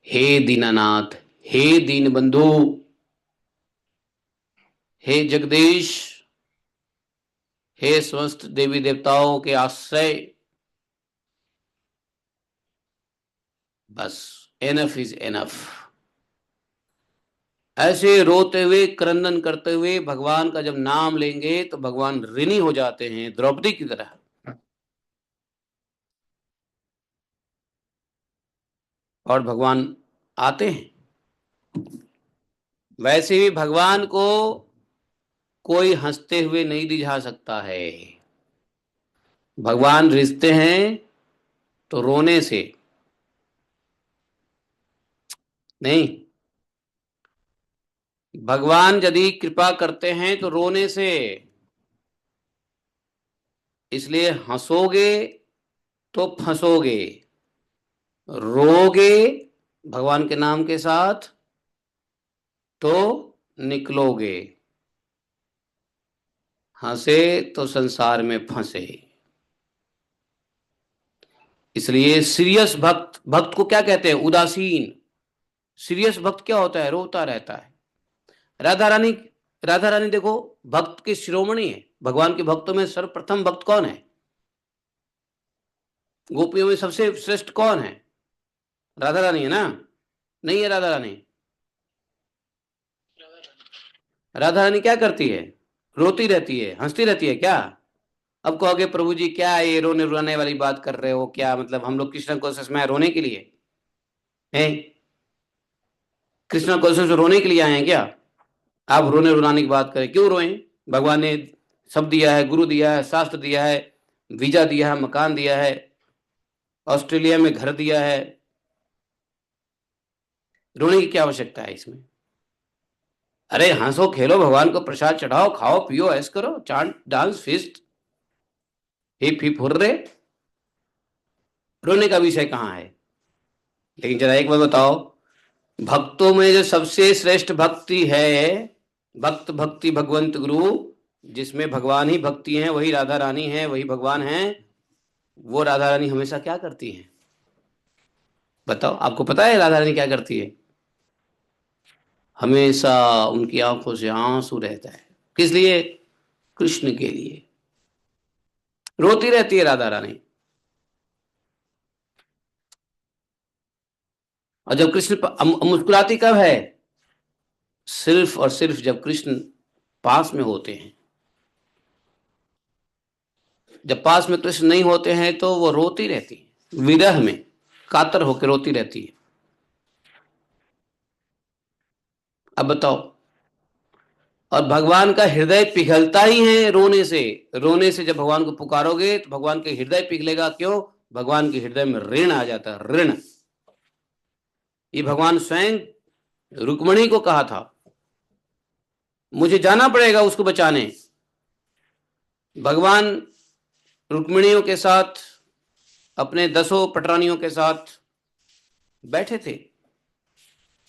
हे दीनानाथ, हे दीन बंधु, हे जगदीश, हे समस्त देवी देवताओं के आश्रय, बस एनफ इज एनफ। ऐसे रोते हुए क्रंदन करते हुए भगवान का जब नाम लेंगे तो भगवान ऋणी हो जाते हैं, द्रौपदी की तरह। और भगवान आते हैं। वैसे भी भगवान को कोई हंसते हुए नहीं रिझा सकता है। भगवान रिझते हैं तो रोने से नहीं। भगवान यदि कृपा करते हैं तो रोने से, इसलिए हंसोगे तो फंसोगे, रोगे भगवान के नाम के साथ तो निकलोगे, हंसे तो संसार में फंसे। इसलिए सीरियस भक्त, भक्त को क्या कहते हैं? उदासीन। सीरियस भक्त क्या होता है? रोता रहता है। राधा रानी, राधा रानी देखो भक्त की शिरोमणि है। भगवान के भक्तों में सर्वप्रथम भक्त कौन है? गोपियों में सबसे श्रेष्ठ कौन है? राधा रानी है ना? नहीं है राधा रानी? राधा रानी क्या करती है? रोती रहती है, हंसती रहती है क्या? अब कहोगे प्रभु जी क्या है ये रोने रुलाने वाली बात कर रहे हो, क्या मतलब हम लोग कृष्ण कॉन्शियस में रोने के लिए हैं? कृष्ण कॉन्शियस में रोने के लिए आए हैं क्या? आप रोने रुलाने की बात करें, क्यों रोए? भगवान ने सब दिया है, गुरु दिया है, शास्त्र दिया है, वीजा दिया है, मकान दिया है, ऑस्ट्रेलिया में घर दिया है, रोने की क्या आवश्यकता है इसमें? अरे हंसो खेलो, भगवान को प्रसाद चढ़ाओ, खाओ पियो, ऐश करो, chant dance feast, hip hip hurray. रोने का विषय कहाँ है? लेकिन जरा एक बात बताओ, भक्तों में जो सबसे श्रेष्ठ भक्ति है, भक्त भक्ति भगवंत गुरु, जिसमें भगवान ही भक्ति है, वही राधा रानी है, वही भगवान है। वो राधा रानी हमेशा क्या करती है? बताओ, आपको पता है राधा रानी क्या करती है? हमेशा उनकी आंखों से आंसू रहता है। किस लिए? कृष्ण के लिए रोती रहती है राधा रानी। और जब कृष्ण मुस्कुराती कब है? सिर्फ और सिर्फ जब कृष्ण पास में होते हैं। जब पास में कृष्ण नहीं होते हैं तो वो रोती रहती है, विरह में कातर होकर रोती रहती है। अब बताओ, और भगवान का हृदय पिघलता ही है रोने से। रोने से जब भगवान को पुकारोगे तो भगवान के हृदय पिघलेगा। क्यों? भगवान के हृदय में ऋण आ जाता है, ऋण। ये भगवान स्वयं रुक्मणी को कहा था, मुझे जाना पड़ेगा उसको बचाने। भगवान रुक्मिणियों के साथ, अपने 10 पटरानियों के साथ बैठे थे,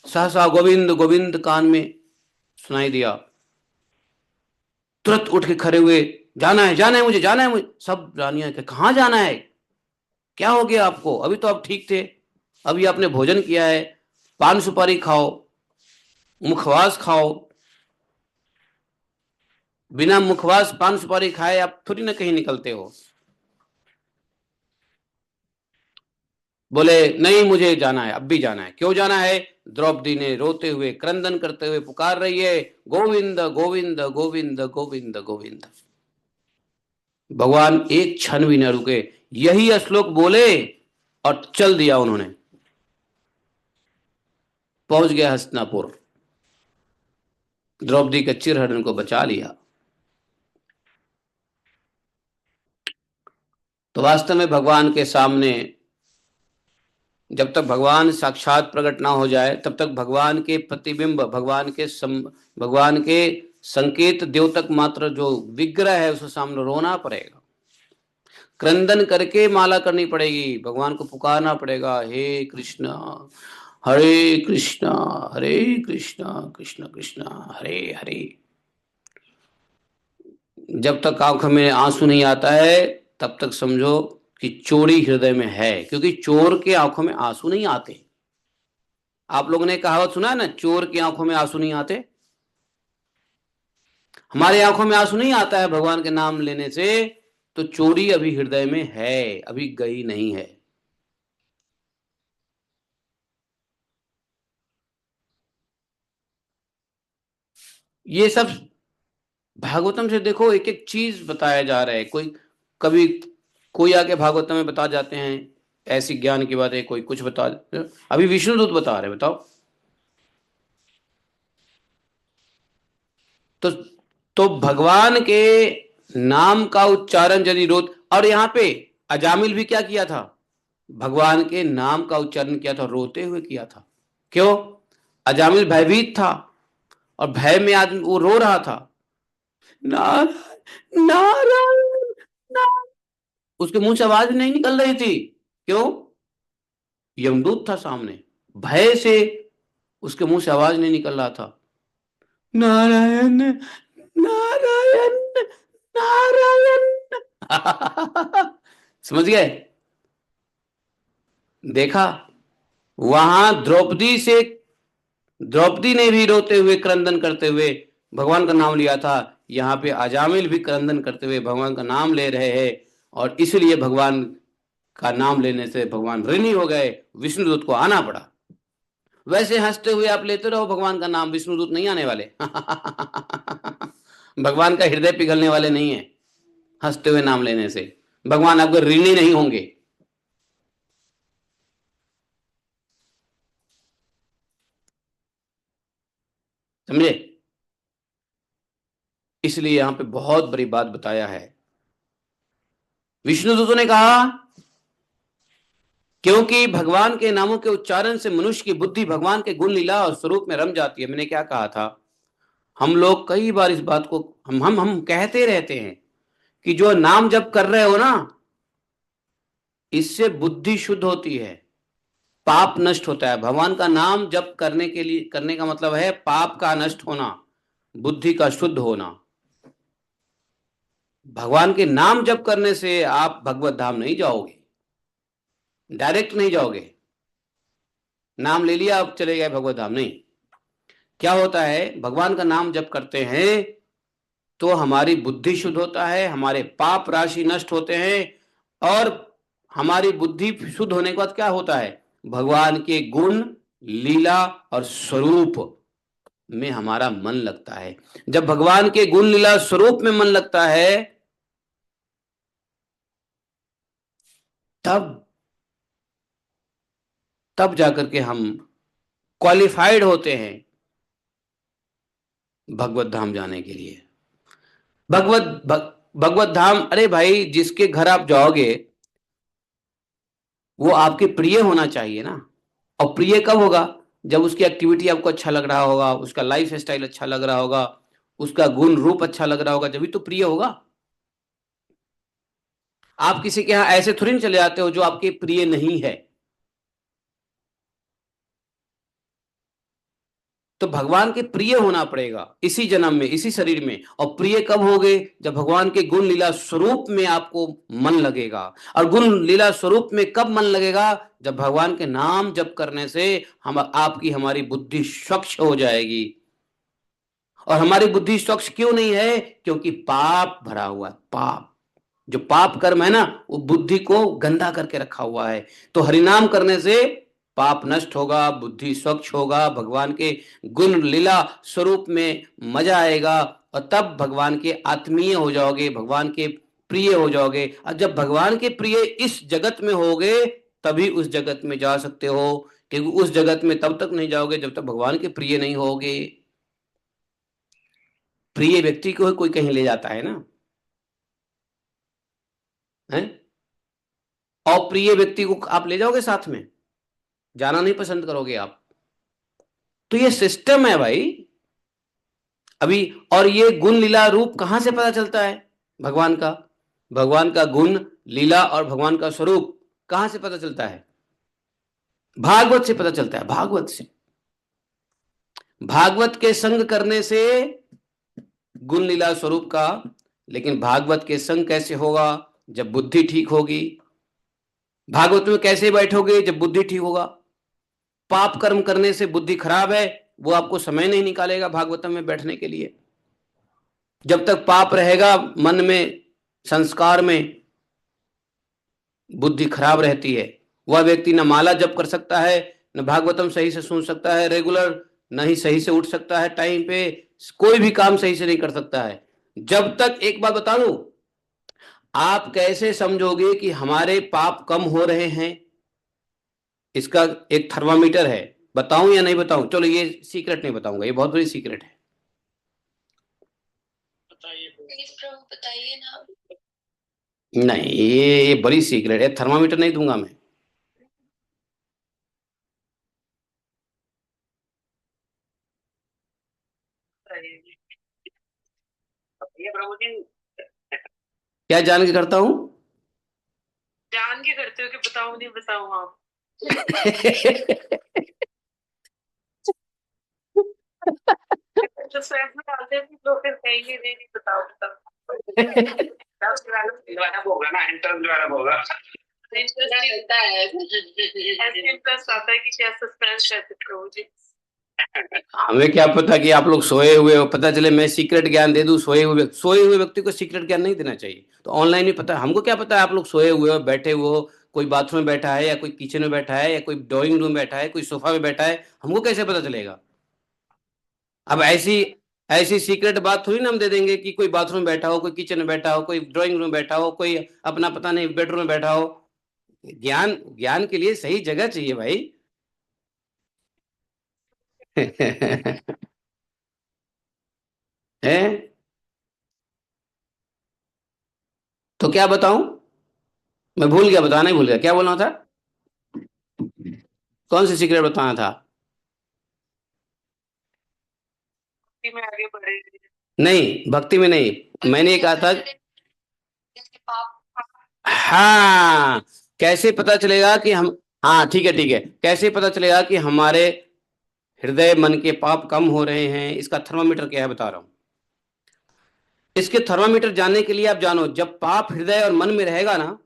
सहसा गोविंद गोविंद कान में सुनाई दिया। तुरंत उठ के खड़े हुए, जाना है, जाना है, मुझे जाना है, मुझे। सब रानियां के कहां जाना है? क्या हो गया आपको? अभी तो आप ठीक थे, अभी आपने भोजन किया है, पान सुपारी खाओ, मुखवास खाओ। बिना मुखवास पान सुपारी खाए आप थोड़ी ना कहीं निकलते हो। बोले नहीं मुझे जाना है, अब भी जाना है। क्यों जाना है? द्रौपदी ने रोते हुए, क्रंदन करते हुए पुकार रही है, गोविंद गोविंद गोविंद गोविंद गोविंद। भगवान एक क्षण भी न रुके, यही श्लोक बोले और चल दिया उन्होंने। पहुंच गया हस्तिनापुर, द्रौपदी के चिरहरण को बचा लिया। तो वास्तव में भगवान के सामने जब तक भगवान साक्षात प्रकट ना हो जाए तब तक भगवान के प्रतिबिंब, भगवान के संकेत द्योतक मात्र जो विग्रह है उसके सामने रोना पड़ेगा, क्रंदन करके माला करनी पड़ेगी, भगवान को पुकारना पड़ेगा, हे कृष्ण हरे कृष्णा हरे कृष्णा कृष्ण कृष्ण हरे हरे। जब तक आंखों में आंसू नहीं आता है तब तक समझो कि चोरी हृदय में है, क्योंकि चोर के आंखों में आंसू नहीं आते। आप लोगों ने कहावत सुना है ना, चोर की आंखों में आंसू नहीं आते। हमारे आंखों में आंसू नहीं आता है भगवान के नाम लेने से, तो चोरी अभी हृदय में है, अभी गई नहीं है। ये सब भागवतम से देखो, एक एक चीज बताया जा रहा है। कोई कभी कोई आके भागवतम में बता जाते हैं ऐसी ज्ञान की बात है, कोई कुछ बता। अभी विष्णुदूत बता रहे, बताओ। तो भगवान के नाम का उच्चारण यदि रोज, और यहाँ पे अजामिल भी क्या किया था? भगवान के नाम का उच्चारण किया था, रोते हुए किया था। क्यों? अजामिल भयभीत था, और भय में आदमी वो रो रहा था, नारायण नारायण नारायण। उसके मुंह से आवाज नहीं निकल रही थी। क्यों? यमदूत था सामने। भय से उसके मुंह से आवाज नहीं निकल रहा था, नारायण नारायण नारायण। समझ गए? देखा? वहां द्रौपदी ने भी रोते हुए क्रंदन करते हुए भगवान का नाम लिया था। यहाँ पे अजामिल भी क्रंदन करते हुए भगवान का नाम ले रहे हैं, और इसलिए भगवान का नाम लेने से भगवान ऋणी हो गए, विष्णुदूत को आना पड़ा। वैसे हंसते हुए आप लेते रहो भगवान का नाम, विष्णुदूत नहीं आने वाले। भगवान का हृदय पिघलने वाले नहीं है हंसते हुए नाम लेने से। भगवान आपके ऋणी नहीं होंगे। समझे? इसलिए यहां पे बहुत बड़ी बात बताया है। विष्णुदूतों ने कहा, क्योंकि भगवान के नामों के उच्चारण से मनुष्य की बुद्धि भगवान के गुण लीला और स्वरूप में रम जाती है। मैंने क्या कहा था? हम लोग कई बार इस बात को हम कहते रहते हैं कि जो नाम जप कर रहे हो ना, इससे बुद्धि शुद्ध होती है, पाप नष्ट होता है। भगवान का नाम जप करने के लिए, करने का मतलब है पाप का नष्ट होना, बुद्धि का शुद्ध होना। भगवान के नाम जप करने से आप भगवत धाम नहीं जाओगे, डायरेक्ट नहीं जाओगे। नाम ले लिया आप चले गए भगवत धाम, नहीं। क्या होता है, भगवान का नाम जप करते हैं तो हमारी बुद्धि शुद्ध होता है, हमारे पाप राशि नष्ट होते हैं, और हमारी बुद्धि शुद्ध होने के बाद क्या होता है, भगवान के गुण लीला और स्वरूप में हमारा मन लगता है। जब भगवान के गुण लीला स्वरूप में मन लगता है, तब तब जाकर के हम क्वालिफाइड होते हैं भगवत धाम जाने के लिए। भगवत धाम, अरे भाई जिसके घर आप जाओगे वो आपके प्रिय होना चाहिए ना। और प्रिय कब होगा? जब उसकी एक्टिविटी आपको अच्छा लग रहा होगा, उसका लाइफ स्टाइल अच्छा लग रहा होगा, उसका गुण रूप अच्छा लग रहा होगा, जब भी तो प्रिय होगा। आप किसी के यहां ऐसे थोड़ी ना चले जाते हो जो आपके प्रिय नहीं है। तो भगवान के प्रिय होना पड़ेगा इसी जन्म में, इसी शरीर में। और प्रिय कब होगे? जब भगवान के गुण लीला स्वरूप में आपको मन लगेगा। और गुण लीला स्वरूप में कब मन लगेगा? जब भगवान के नाम जप करने से हम आपकी हमारी बुद्धि स्वच्छ हो जाएगी। और हमारी बुद्धि स्वच्छ क्यों नहीं है? क्योंकि पाप भरा हुआ है। पाप, जो पाप कर्म है ना, वो बुद्धि को गंदा करके रखा हुआ है। तो हरिनाम करने से पाप नष्ट होगा, बुद्धि स्वच्छ होगा, भगवान के गुण लीला स्वरूप में मजा आएगा, और तब भगवान के आत्मीय हो जाओगे, भगवान के प्रिय हो जाओगे। और जब भगवान के प्रिय इस जगत में होगे, तभी उस जगत में जा सकते हो। क्योंकि उस जगत में तब तक नहीं जाओगे जब तक भगवान के प्रिय नहीं होगे। प्रिय व्यक्ति को कोई कहीं ले जाता है ना, है? अप्रिय व्यक्ति को आप ले जाओगे साथ में? जाना नहीं पसंद करोगे आप। तो ये सिस्टम है भाई अभी। और ये गुण लीला रूप कहां से पता चलता है भगवान का? भगवान का गुण लीला और भगवान का स्वरूप कहां से पता चलता है? भागवत से पता चलता है, भागवत से। भागवत के संग करने से गुण लीला स्वरूप का। लेकिन भागवत के संग कैसे होगा? जब बुद्धि ठीक होगी। भागवत में कैसे बैठोगे? जब बुद्धि ठीक होगा। पाप कर्म करने से बुद्धि खराब है, वो आपको समय नहीं निकालेगा भागवतम में बैठने के लिए। जब तक पाप रहेगा मन में, संस्कार में, बुद्धि खराब रहती है। वह व्यक्ति न माला जप कर सकता है, न भागवतम सही से सुन सकता है रेगुलर, न ही सही से उठ सकता है टाइम पे, कोई भी काम सही से नहीं कर सकता है। जब तक, एक बात बता दूं, आप कैसे समझोगे कि हमारे पाप कम हो रहे हैं? इसका एक थर्मामीटर है। बताऊं या नहीं बताऊं? चलो ये सीक्रेट नहीं बताऊंगा, ये बहुत बड़ी सीक्रेट है। बताइए प्लीज प्रभु, बताइए ना। नहीं, ये बड़ी सीक्रेट है, थर्मामीटर नहीं दूंगा मैं। क्या जान के करता हूँ? जान के करते हो कि बताऊं नहीं बताऊं आप? तो स्वयं में डालते हैं तो फिर कहेंगे नहीं नहीं बताओ बताओ। इंटरेस्ट होगा ना, इंटरेस्ट वगैरह होगा। इंटरेस्ट मिलता है, ऐसे इंटरेस्ट आता है कि क्या सस्पेंस है प्रभु जी। हमें क्या पता कि आप लोग सोए हुए हो, पता चले मैं सीक्रेट ज्ञान दे दूं। सोए हुए व्यक्ति को सीक्रेट ज्ञान नहीं देना चाहिए। तो ऑनलाइन ही पता है, हमको क्या पता है आप लोग सोए हुए हो, बैठे हुए हो, कोई बाथरूम में बैठा है या कोई किचन में बैठा है या कोई ड्राइंग रूम में बैठा है, कोई सोफा में बैठा है, हमको कैसे पता चलेगा? अब ऐसी ऐसी सीक्रेट बात थोड़ी ना हम दे देंगे कि कोई बाथरूम में बैठा हो, कोई किचन में बैठा हो, कोई ड्राइंग रूम में बैठा हो, कोई अपना पता नहीं बेडरूम में बैठा हो। ज्ञान ज्ञान के लिए सही जगह चाहिए भाई। है? तो क्या बताऊं? मैं भूल गया, बताना ही भूल गया, क्या बोलना था? कौन सी सीक्रेट बताना था? कि मैं आगे बढ़ेगी। नहीं, भक्ति में नहीं, मैंने ये कहा था। हाँ, कैसे पता चलेगा कि हम, हाँ ठीक है ठीक है, कैसे पता चलेगा कि हमारे हृदय मन के पाप कम हो रहे हैं? इसका थर्मामीटर क्या है बता रहा हूं। इसके थर्मामीटर जानने के लिए आप जानो, जब पाप हृदय और मन में रहेगा ना,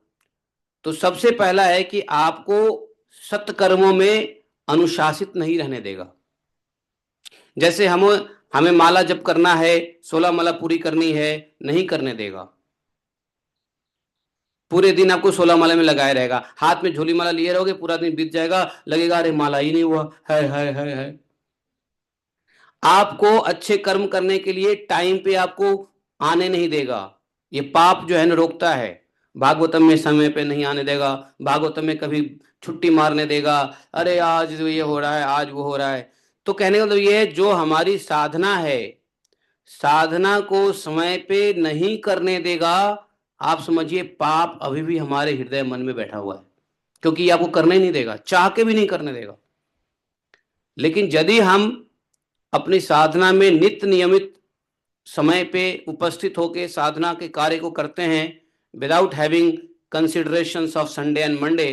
तो सबसे पहला है कि आपको सत्कर्मों में अनुशासित नहीं रहने देगा। जैसे हमें माला जप करना है, 16 माला पूरी करनी है, नहीं करने देगा। पूरे दिन आपको 16 माला में लगाए रहेगा, हाथ में झोली माला लिए रहोगे, पूरा दिन बीत जाएगा, लगेगा अरे माला ही नहीं हुआ है। आपको अच्छे कर्म करने के लिए टाइम पे आपको आने नहीं देगा। ये पाप जो है ना रोकता है। भागवतम में समय पे नहीं आने देगा, भागवतम में कभी छुट्टी मारने देगा, अरे आज ये हो रहा है, आज वो हो रहा है। तो कहने का मतलब ये है, जो हमारी साधना है, साधना को समय पे नहीं करने देगा, आप समझिए पाप अभी भी हमारे हृदय मन में बैठा हुआ है, क्योंकि ये आपको करने नहीं देगा, चाह के भी नहीं करने देगा। लेकिन यदि हम अपनी साधना में नित्य नियमित समय पे उपस्थित होकर साधना के कार्य को करते हैं, without having consideration of Sunday and Monday,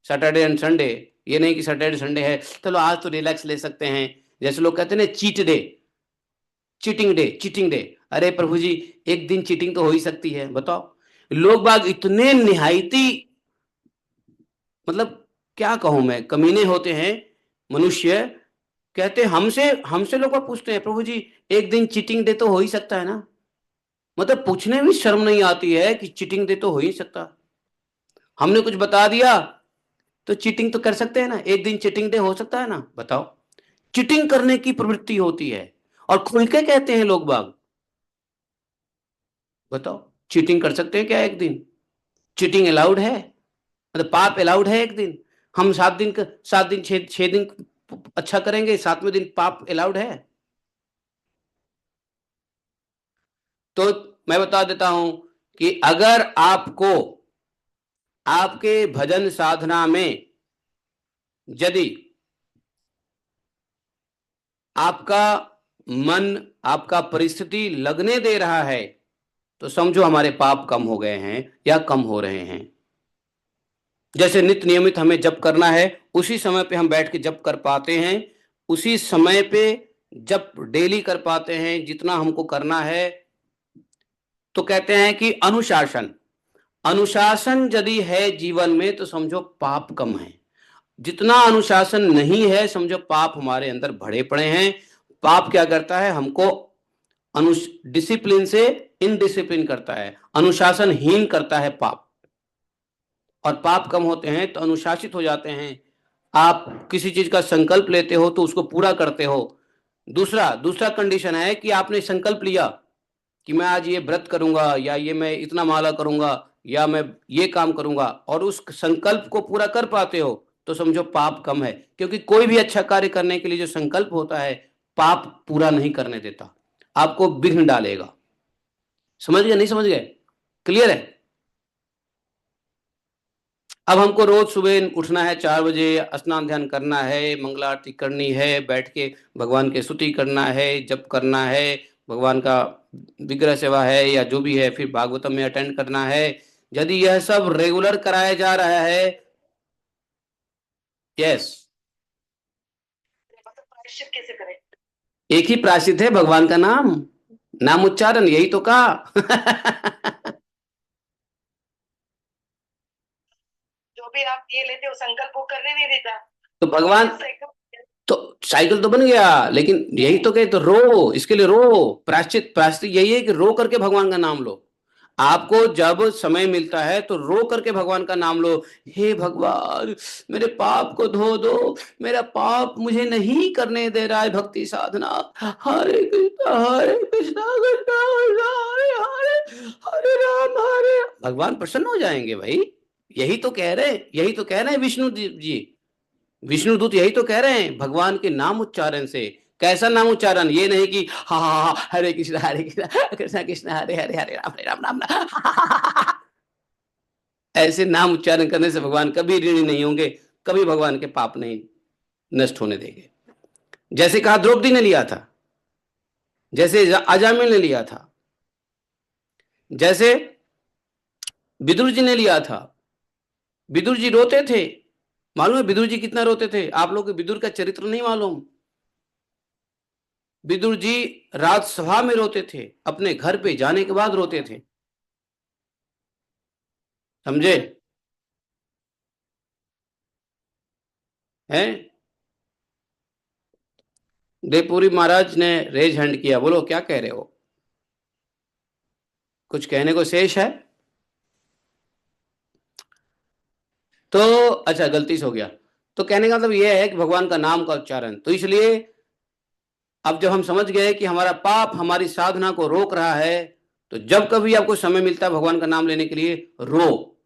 Saturday and Sunday, ये नहीं कि सैटरडे संडे है चलो आज तो रिलैक्स ले सकते हैं। जैसे लोग कहते हैं ना चीट डे, चीटिंग डे। अरे प्रभु जी, एक दिन चीटिंग तो हो ही सकती है, बताओ। लोग बाग इतने निहायती, मतलब क्या कहूं मैं, कमीने होते हैं मनुष्य। कहते हमसे हमसे लोग बाग पूछते हैं, प्रभु जी एक दिन चीटिंग डे तो हो ही सकता है ना? मतलब पूछने में शर्म नहीं आती है कि चीटिंग डे तो हो ही सकता। हमने कुछ बता दिया तो चीटिंग तो कर सकते हैं ना, एक दिन चीटिंग डे हो सकता है ना, बताओ। चीटिंग करने की प्रवृत्ति होती है, और खुल के कहते हैं लोग बाग। बताओ, चीटिंग कर सकते हैं क्या एक दिन? चीटिंग अलाउड है? मतलब पाप अलाउड है एक दिन? हम 7 दिन का, 7 दिन 6 दिन अच्छा करेंगे, 7वें दिन पाप अलाउड है? तो मैं बता देता हूं कि अगर आपको आपके भजन साधना में यदि आपका मन, आपका परिस्थिति लगने दे रहा है, तो समझो हमारे पाप कम हो गए हैं या कम हो रहे हैं। जैसे नित्य नियमित हमें जप करना है, उसी समय पे हम बैठ के जप कर पाते हैं, उसी समय पे जप डेली कर पाते हैं जितना हमको करना है। तो कहते हैं कि अनुशासन, अनुशासन यदि है जीवन में तो समझो पाप कम है। जितना अनुशासन नहीं है, समझो पाप हमारे अंदर भरे पड़े हैं। पाप क्या करता है, हमको अनुश डिसिप्लिन से इनडिसिप्लिन करता है, अनुशासनहीन करता है पाप। और पाप कम होते हैं तो अनुशासित हो जाते हैं। आप किसी चीज का संकल्प लेते हो तो उसको पूरा करते हो। दूसरा दूसरा कंडीशन है कि आपने संकल्प लिया कि मैं आज ये व्रत करूंगा, या ये मैं इतना माला करूंगा, या मैं ये काम करूंगा, और उस संकल्प को पूरा कर पाते हो, तो समझो पाप कम है। क्योंकि कोई भी अच्छा कार्य करने के लिए जो संकल्प होता है, पाप पूरा नहीं करने देता, आपको विघ्न डालेगा। समझ गए नहीं समझ गए? क्लियर है? अब हमको रोज सुबह उठना है 4 बजे, स्नान ध्यान करना है, मंगला आरती करनी है, बैठ के भगवान की स्तुति करना है, जप करना है, भगवान का विग्रह सेवा है या जो भी है, फिर भागवतम में अटेंड करना है, यदि यह सब रेगुलर कराया जा रहा है, यस, प्रायश्चित कैसे करें? एक ही प्रायश्चित है, भगवान का नाम, नाम उच्चारण, यही तो कहा। जो भी आप ये लेते हो संकल्प वो करने नहीं देता। तो भगवान, तो साइकिल तो बन गया, लेकिन यही तो कहे, तो रो, इसके लिए रो, प्रायश्चित, प्रायश्चित यही है कि रो करके भगवान का नाम लो। आपको जब समय मिलता है तो रो करके भगवान का नाम लो। हे भगवान, मेरे पाप को धो दो, मेरा पाप मुझे नहीं करने दे रहा है भक्ति साधना। हरे कृष्णा हरे कृष्णा कृष्णा कृष्णा हरे हरे, हरे राम हरे राम। भगवान प्रसन्न हो जाएंगे भाई। यही तो कह रहे हैं, यही तो कह रहे हैं विष्णु जी, विष्णु दूत यही तो कह रहे हैं, भगवान के नाम उच्चारण से। कैसा नाम उच्चारण? ये नहीं कि हा हा हा हरे कृष्णा कृष्णा कृष्णा हरे राम राम राम। ऐसे नाम उच्चारण करने से भगवान कभी ऋणी नहीं होंगे, कभी भगवान के पाप नहीं नष्ट होने देंगे। जैसे कहा द्रौपदी ने लिया था, जैसे अजामिल ने लिया था, जैसे विदुर जी ने लिया था। विदुर जी रोते थे, मालूम है विदुर जी कितना रोते थे? आप लोग को विदुर का चरित्र नहीं मालूम। विदुर जी राजसभा में रोते थे, अपने घर पे जाने के बाद रोते थे, समझे हैं? देवपुरी महाराज ने रेज हैंड किया, बोलो क्या कह रहे हो? कुछ कहने को शेष है? तो अच्छा, गलती से हो गया। तो कहने का मतलब यह है कि भगवान का नाम का उच्चारण, तो इसलिए अब जब हम समझ गए कि हमारा पाप हमारी साधना को रोक रहा है, तो जब कभी आपको समय मिलता है भगवान का नाम लेने के लिए, रो,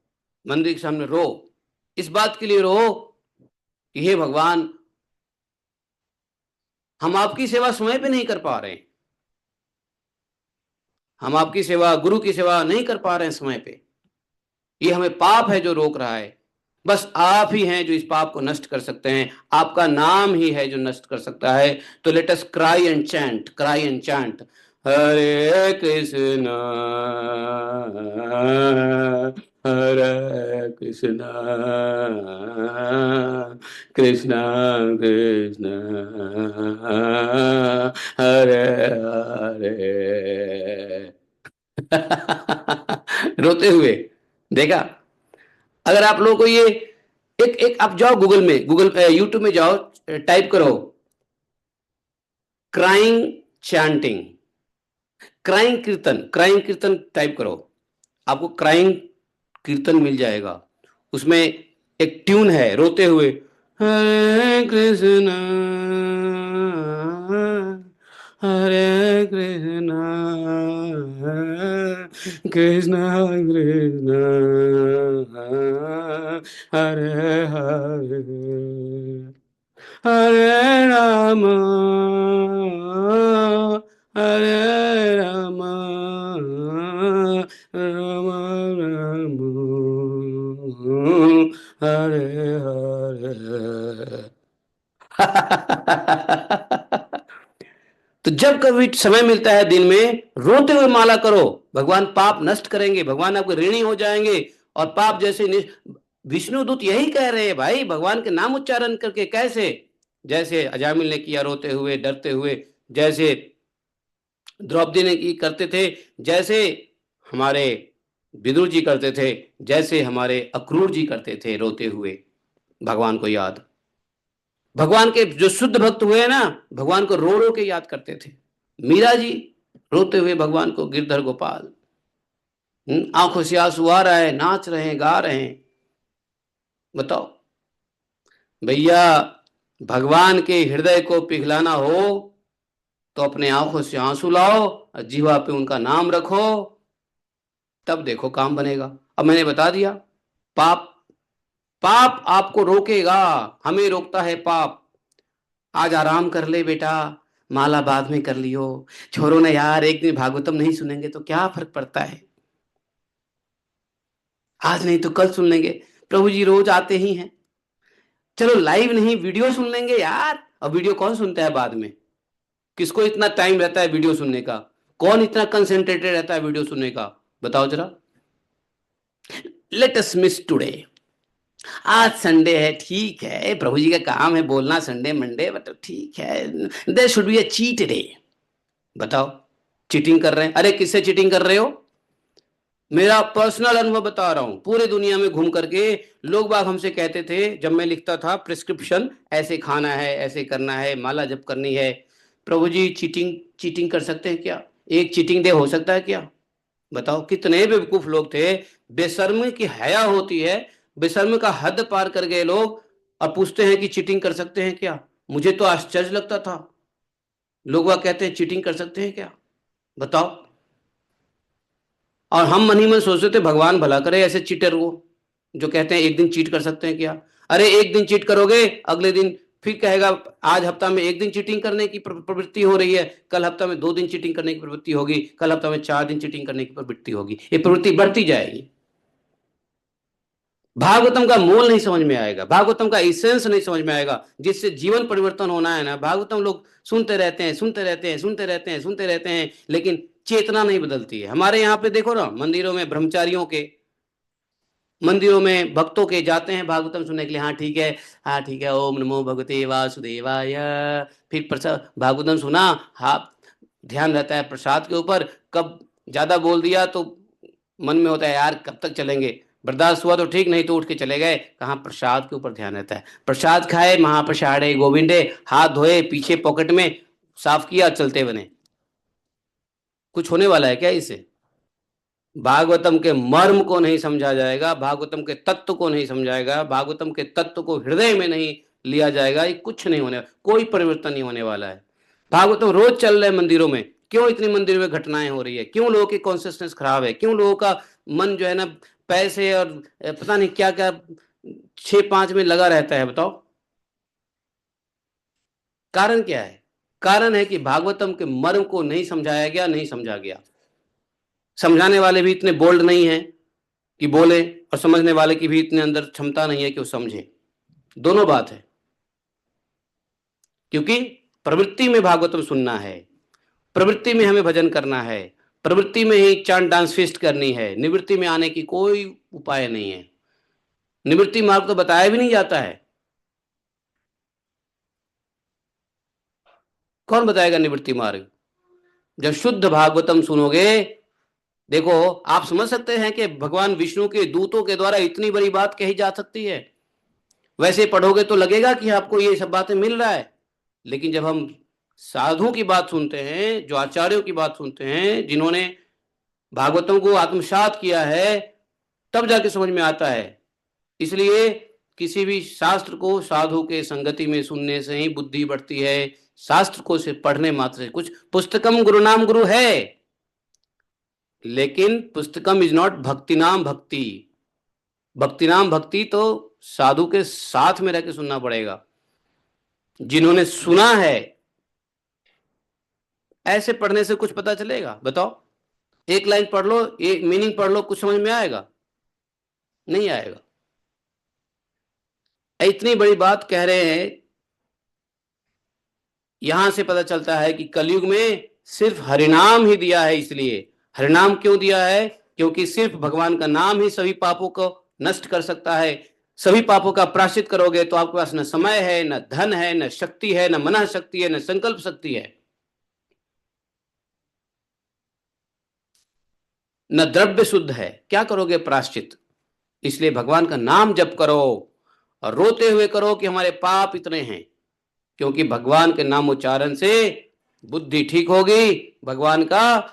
मंदिर के सामने रो, इस बात के लिए रो कि हे भगवान, हम आपकी सेवा समय पे नहीं कर पा रहे हैं, हम आपकी सेवा, गुरु की सेवा नहीं कर पा रहे हैं समय पे, ये हमें पाप है जो रोक रहा है। बस आप ही हैं जो इस पाप को नष्ट कर सकते हैं, आपका नाम ही है जो नष्ट कर सकता है। तो let us cry and chant, cry and chant, Hare Krishna Hare Krishna Krishna Krishna Hare Hare. रोते हुए देखा? अगर आप लोगों को ये एक एक आप जाओ गूगल में, गूगल यूट्यूब में जाओ, टाइप करो क्राइंग चैंटिंग, क्राइंग कीर्तन, क्राइंग कीर्तन टाइप करो, आपको क्राइंग कीर्तन मिल जाएगा। उसमें एक ट्यून है रोते हुए, हरे कृष्णा हरे कृष्णा कृष्णा कृष्णा हरे हरे, हरे राम हरे राम राम राम हरे हरे। तो जब कभी समय मिलता है दिन में, रोते हुए माला करो, भगवान पाप नष्ट करेंगे, भगवान आपके ऋणी हो जाएंगे। और पाप जैसे विष्णु दूत यही कह रहे हैं भाई, भगवान के नाम उच्चारण करके। कैसे? जैसे अजामिल ने किया, रोते हुए डरते हुए, जैसे द्रौपदी ने की करते थे, जैसे हमारे विदुर जी करते थे, जैसे हमारे अक्रूर जी करते थे, रोते हुए भगवान को याद। भगवान के जो शुद्ध भक्त हुए ना, भगवान को रो रो के याद करते थे। मीरा जी रोते हुए भगवान को, गिरधर गोपाल, आंखों से आंसू आ रहा है, नाच रहे हैं, गा रहे हैं। बताओ भैया, भगवान के हृदय को पिघलाना हो तो अपने आंखों से आंसू लाओ और जीवा पे उनका नाम रखो, तब देखो काम बनेगा। अब मैंने बता दिया, पाप, पाप आपको रोकेगा, हमें रोकता है पाप। आज आराम कर ले बेटा, माला बाद में कर लियो, छोड़ो ना यार, एक दिन भागवतम नहीं सुनेंगे तो क्या फर्क पड़ता है, आज नहीं तो कल सुन लेंगे, प्रभु जी रोज आते ही हैं, चलो लाइव नहीं वीडियो सुन लेंगे यार। अब वीडियो कौन सुनता है बाद में? किसको इतना टाइम रहता है वीडियो सुनने का? कौन इतना कंसेंट्रेटेड रहता है वीडियो सुनने का? बताओ जरा। Let us miss today. आज संडे है, ठीक है, प्रभु जी का काम है बोलना संडे मंडे, बट ठीक है, there should be a cheat day. बताओ, चीटिंग कर रहे हैं। अरे किससे चीटिंग कर रहे हो? मेरा पर्सनल अनुभव बता रहा हूं। पूरे दुनिया में घूम करके लोग बाग हमसे कहते थे, जब मैं लिखता था प्रिस्क्रिप्शन, ऐसे खाना है, ऐसे करना है, माला जप करनी है, प्रभु जी चीटिंग चीटिंग कर सकते हैं क्या? एक चीटिंग डे हो सकता है क्या? बताओ, कितने बेवकूफ लोग थे। बेशर्म की हया होती है, बेशर्म का हद पार कर गए लोग, और पूछते हैं कि चीटिंग कर सकते हैं क्या? मुझे तो आश्चर्य लगता था। लोग वह कहते हैं चीटिंग कर सकते हैं क्या? बताओ। और हम मन ही मन सोचते थे भगवान भला करे ऐसे चीटर को, जो कहते हैं एक दिन चीट कर सकते हैं क्या? अरे एक दिन चीट करोगे, अगले दिन फिर कहेगा आज हफ्ता में एक दिन चीटिंग करने की प्रवृत्ति हो रही है, कल हफ्ता में 2 दिन चीटिंग करने की प्रवृत्ति होगी, कल हफ्ता में 4 दिन चीटिंग करने की प्रवृत्ति होगी। ये प्रवृत्ति बढ़ती जाएगी। भागवतम का मूल नहीं समझ में आएगा, भागवतम का इसेंस नहीं समझ में आएगा, जिससे जीवन परिवर्तन होना है ना। भागवतम लोग सुनते रहते हैं, सुनते रहते हैं, सुनते रहते हैं, सुनते रहते हैं, लेकिन चेतना नहीं बदलती है। हमारे यहाँ पे देखो ना, मंदिरों में ब्रह्मचारियों के, मंदिरों में भक्तों के जाते हैं भागवतम सुनने के लिए। हाँ ठीक है, हाँ ठीक है, ओम नमो भगवते वासुदेवाय। फिर प्रसाद भागवतम सुना, हाँ, ध्यान रहता है प्रसाद के ऊपर। कब ज्यादा बोल दिया तो मन में होता है यार कब तक चलेंगे, बर्दाश्त हुआ तो ठीक, नहीं तो उठ के चले गए। कहाँ प्रसाद के ऊपर ध्यान रहता है। प्रसाद खाए, महाप्रसादे गोविंदे, हाथ धोए, पीछे पॉकेट में साफ किया, चलते बने। कुछ होने वाला है क्या इससे? भागवतम के मर्म को नहीं समझा जाएगा, भागवतम के तत्व को नहीं समझाएगा, भागवतम के तत्व को हृदय में नहीं लिया जाएगा, ये कुछ नहीं होने, कोई परिवर्तन नहीं होने वाला है। भागवतम रोज चल रहे मंदिरों में, क्यों इतनी मंदिरों में घटनाएं हो रही है? क्यों लोगों की कॉन्सियसनेस खराब है? क्यों लोगों का मन जो है ना पैसे और पता नहीं क्या क्या 6-5 में लगा रहता है? बताओ, कारण क्या है? कारण है कि भागवतम के मर्म को नहीं समझाया गया, नहीं समझा गया। समझाने वाले भी इतने बोल्ड नहीं है कि बोले, और समझने वाले की भी इतने अंदर क्षमता नहीं है कि वो समझे। दोनों बात है। क्योंकि प्रवृत्ति में भागवतम सुनना है, प्रवृत्ति में हमें भजन करना है, प्रवृत्ति में ही चांट डांस फेस्ट करनी है, निवृत्ति में आने की कोई उपाय नहीं है। निवृत्ति मार्ग तो बताया भी नहीं जाता है। कौन बताएगा निवृत्ति मार्ग? जब शुद्ध भागवतम सुनोगे, देखो आप समझ सकते हैं कि भगवान विष्णु के दूतों के द्वारा इतनी बड़ी बात कही जा सकती है। वैसे पढ़ोगे तो लगेगा कि आपको ये सब बातें मिल रहा है, लेकिन जब हम साधुओं की बात सुनते हैं, जो आचार्यों की बात सुनते हैं, जिन्होंने भागवतों को आत्मसात किया है, तब जाके समझ में आता है। इसलिए किसी भी शास्त्र को साधु के संगति में सुनने से ही बुद्धि बढ़ती है। शास्त्र को सिर्फ पढ़ने मात्र से कुछ, पुस्तकम गुरु नाम गुरु है, लेकिन पुस्तकम इज नॉट भक्ति नाम भक्ति। भक्ति नाम भक्ति तो साधु के साथ में रह के सुनना पड़ेगा, जिन्होंने सुना है। ऐसे पढ़ने से कुछ पता चलेगा? बताओ, एक लाइन पढ़ लो, एक मीनिंग पढ़ लो, कुछ समझ में आएगा? नहीं आएगा। इतनी बड़ी बात कह रहे हैं, यहां से पता चलता है कि कलयुग में सिर्फ हरिनाम ही दिया है। इसलिए हरिनाम क्यों दिया है? क्योंकि सिर्फ भगवान का नाम ही सभी पापों को नष्ट कर सकता है। सभी पापों का प्रायश्चित करोगे तो आपके पास न समय है, न धन है, न शक्ति है, न मन शक्ति है, न संकल्प शक्ति है, न द्रव्य शुद्ध है। क्या करोगे प्रायश्चित? इसलिए भगवान का नाम जप करो, और रोते हुए करो कि हमारे पाप इतने हैं। क्योंकि भगवान के नाम उच्चारण से बुद्धि ठीक होगी, भगवान का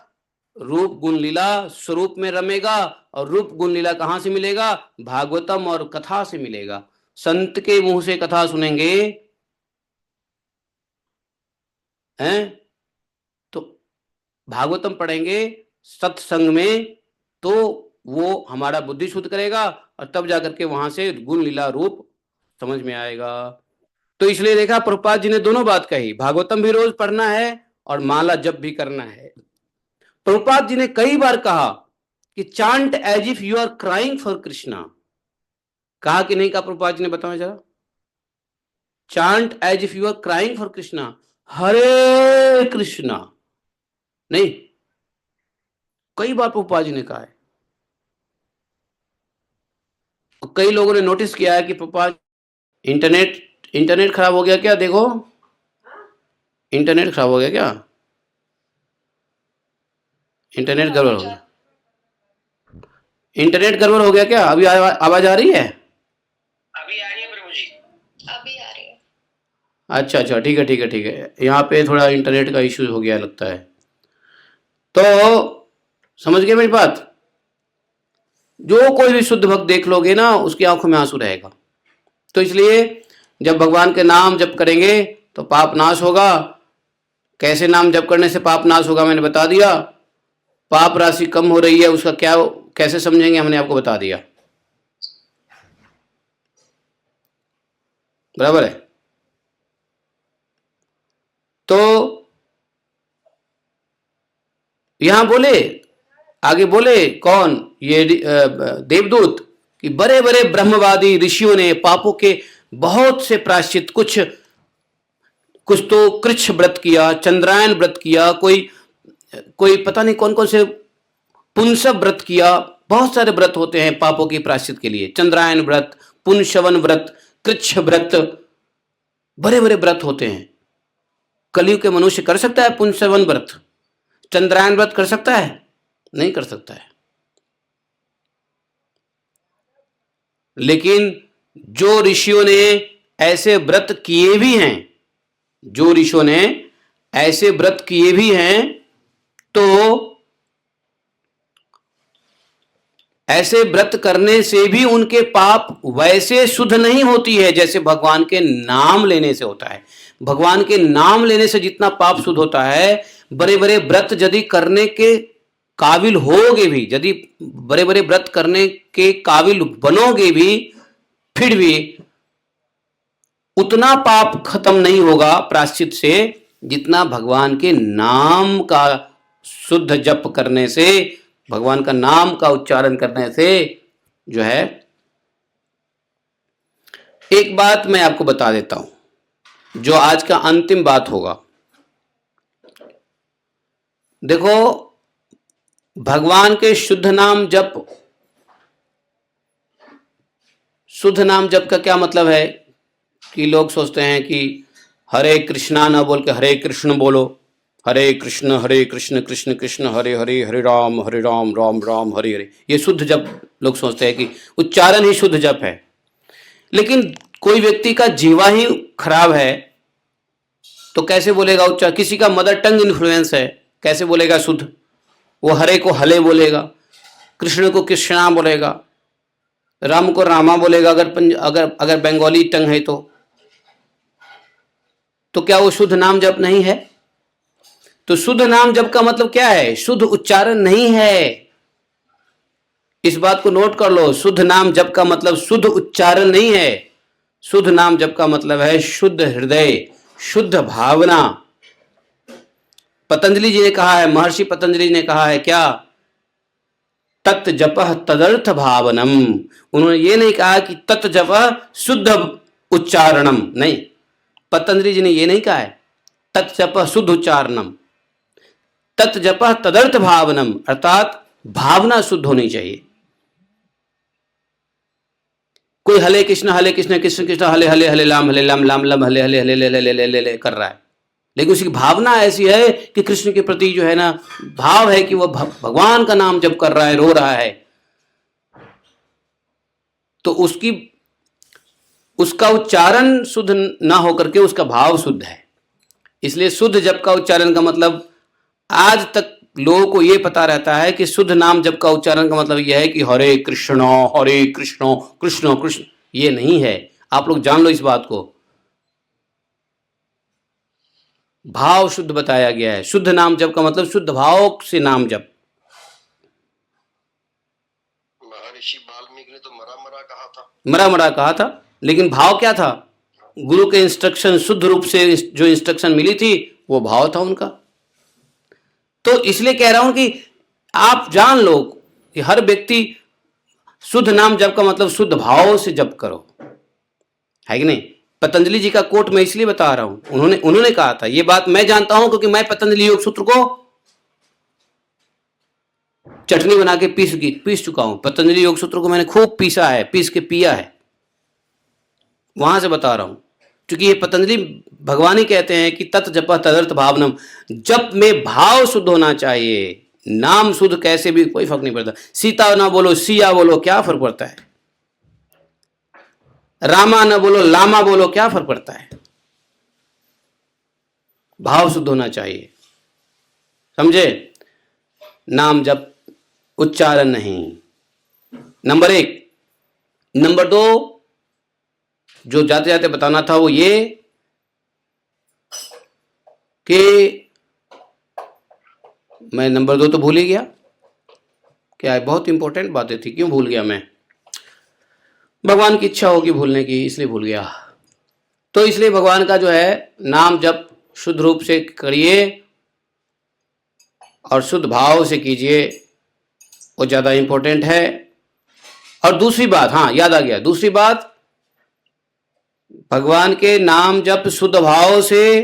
रूप गुण लीला स्वरूप में रमेगा। और रूप गुण लीला कहां से मिलेगा? भागवतम और कथा से मिलेगा। संत के मुंह से कथा सुनेंगे हैं, तो भागवतम पढ़ेंगे सत्संग में, तो वो हमारा बुद्धि शुद्ध करेगा, और तब जाकर के वहां से गुण लीला रूप समझ में आएगा। तो इसलिए देखा, प्रभुपाद जी ने दोनों बात कही, भागवतम भी रोज पढ़ना है और माला जप भी करना है। प्रभुपाद जी ने कई बार कहा कि chant as if you are crying for Krishna. कहा कि नहीं कहा प्रभुपाद जी ने? बताओ जरा। Chant as if you are crying for Krishna. Hare Krishna नहीं, कई बार प्रभुपाद जी ने कहा है। कई लोगों ने नोटिस किया है कि प्रभुपाद इंटरनेट खराब हो गया क्या? देखो, इंटरनेट खराब हो गया क्या? इंटरनेट गड़बड़ हो गया? इंटरनेट गड़बड़ हो गया क्या? अभी आवाज आ रही है? अभी आ रही है प्रभु जी, अभी आ रही है। अच्छा अच्छा, ठीक है ठीक है ठीक है। यहाँ पे थोड़ा इंटरनेट का इश्यू हो गया लगता है। तो समझ गए मेरी बात? जो कोई भी शुद्ध भक्त देख लोगे ना, उसकी आंखों में आंसू रहेगा। तो इसलिए जब भगवान के नाम जप करेंगे तो पाप नाश होगा। कैसे नाम जप करने से पाप नाश होगा मैंने बता दिया। पाप राशि कम हो रही है, उसका क्या कैसे समझेंगे हमने आपको बता दिया। बराबर है? तो यहां बोले, आगे बोले कौन? ये देवदूत कि बड़े बड़े ब्रह्मवादी ऋषियों ने पापों के बहुत से प्रायश्चित, कुछ तो कृच्छ व्रत किया, चंद्रायन व्रत किया, कोई कोई पता नहीं कौन कौन से पुंसव व्रत किया। बहुत सारे व्रत होते हैं पापों की प्रायश्चित के लिए। चंद्रायन व्रत, पुंसवन व्रत, कृच्छ व्रत, बड़े बड़े व्रत होते हैं। कलयुग के मनुष्य कर सकता है पुंसवन व्रत? चंद्रायन व्रत कर सकता है? नहीं कर सकता है। लेकिन जो ऋषियों ने ऐसे व्रत किए भी हैं, जो ऋषियों ने ऐसे व्रत किए भी हैं, तो ऐसे व्रत करने से भी उनके पाप वैसे शुद्ध नहीं होती है जैसे भगवान के नाम लेने से होता है। भगवान के नाम लेने से जितना पाप शुद्ध होता है, बड़े बड़े व्रत यदि करने के काबिल होगे भी, यदि बड़े बड़े व्रत करने के काबिल बनोगे भी, फिर भी उतना पाप खत्म नहीं होगा प्रायश्चित से जितना भगवान के नाम का शुद्ध जप करने से, भगवान का नाम का उच्चारण करने से जो है। एक बात मैं आपको बता देता हूं, जो आज का अंतिम बात होगा। देखो, भगवान के शुद्ध नाम जप, शुद्ध नाम जप का क्या मतलब है कि लोग सोचते हैं कि हरे कृष्णा ना बोल के हरे कृष्ण बोलो, हरे कृष्ण कृष्ण कृष्ण हरे हरे, हरे राम राम राम हरे हरे। ये शुद्ध जप लोग सोचते हैं कि उच्चारण ही शुद्ध जप है। लेकिन कोई व्यक्ति का जीवा ही खराब है तो कैसे बोलेगा उच्चारण? किसी का मदर टंग इन्फ्लुएंस है, कैसे बोलेगा शुद्ध? वो हरे को हले बोलेगा, कृष्ण को कृष्णा बोलेगा, राम को रामा बोलेगा। अगर बंगाली टंग है तो क्या वो शुद्ध नाम जप नहीं है? तो शुद्ध नाम जप का मतलब क्या है? शुद्ध उच्चारण नहीं है। इस बात को नोट कर लो। शुद्ध नाम जप का मतलब शुद्ध उच्चारण नहीं है। शुद्ध नाम जप का मतलब है शुद्ध हृदय, शुद्ध भावना। पतंजलि जी ने कहा है, महर्षि पतंजलि जी ने कहा है क्या? तत् जपः तदर्थ भावनम। उन्होंने ये नहीं कहा कि तत् जपः शुद्ध उच्चारणम, नहीं, पतंजलि जी ने ये नहीं कहा है तत् जपः शुद्ध उच्चारणम। तत् जपः तदर्थ भावनम, अर्थात भावना शुद्ध होनी चाहिए। कोई हले कृष्ण कृष्ण कृष्ण हले हले हले लाम लाम लाम हले हले हले ले ले ले ले ले कर रहा है, लेकिन उसकी भावना ऐसी है कि कृष्ण के प्रति जो है ना, भाव है कि वह भगवान का नाम जप कर रहा है, रो रहा है, तो उसका उच्चारण शुद्ध ना होकर के उसका भाव शुद्ध है। इसलिए शुद्ध जप का उच्चारण का मतलब, आज तक लोगों को यह पता रहता है कि शुद्ध नाम जप का उच्चारण का मतलब यह है कि हरे कृष्ण कृष्ण कृष्ण। ये नहीं है, आप लोग जान लो इस बात को। भाव शुद्ध बताया गया है। शुद्ध नाम जप का मतलब शुद्ध भाव से नाम जप। महर्षि वाल्मीकि ने तो मरा मरा कहा था, लेकिन भाव क्या था? गुरु के इंस्ट्रक्शन, शुद्ध रूप से जो इंस्ट्रक्शन मिली थी वो भाव था उनका। तो इसलिए कह रहा हूं कि आप जान लो कि हर व्यक्ति शुद्ध नाम जप का मतलब शुद्ध भाव से जप करो, है कि नहीं? पतंजलि जी का कोट मैं इसलिए बता रहा हूं, उन्होंने कहा था, ये बात मैं जानता हूं क्योंकि मैं पतंजलि योग सूत्र को चटनी बना के पीस चुका हूं। पतंजलि योग सूत्र को मैंने खूब पीसा है, पीस के पिया है, वहां से बता रहा हूं। क्योंकि ये पतंजलि भगवान ही कहते हैं कि तत् जप तदर्थ भावनम, जप में भाव शुद्ध होना चाहिए। नाम शुद्ध कैसे भी कोई फर्क नहीं पड़ता, सीता ना बोलो सिया बोलो क्या फर्क पड़ता है, रामा ना बोलो लामा बोलो क्या फर्क पड़ता है, भाव शुद्ध होना चाहिए, समझे। नाम जप, उच्चारण नहीं, नंबर 1। नंबर 2 जो जाते जाते बताना था वो ये कि मैं नंबर 2 तो भूल ही गया, क्या है, बहुत इंपॉर्टेंट बातें थी, क्यों भूल गया मैं, भगवान की इच्छा होगी भूलने की इसलिए भूल गया। तो इसलिए भगवान का जो है नाम जप शुद्ध रूप से करिए और शुद्ध भाव से कीजिए, वो ज़्यादा इंपॉर्टेंट है। और दूसरी बात, हाँ याद आ गया, दूसरी बात, भगवान के नाम जप शुद्ध भाव से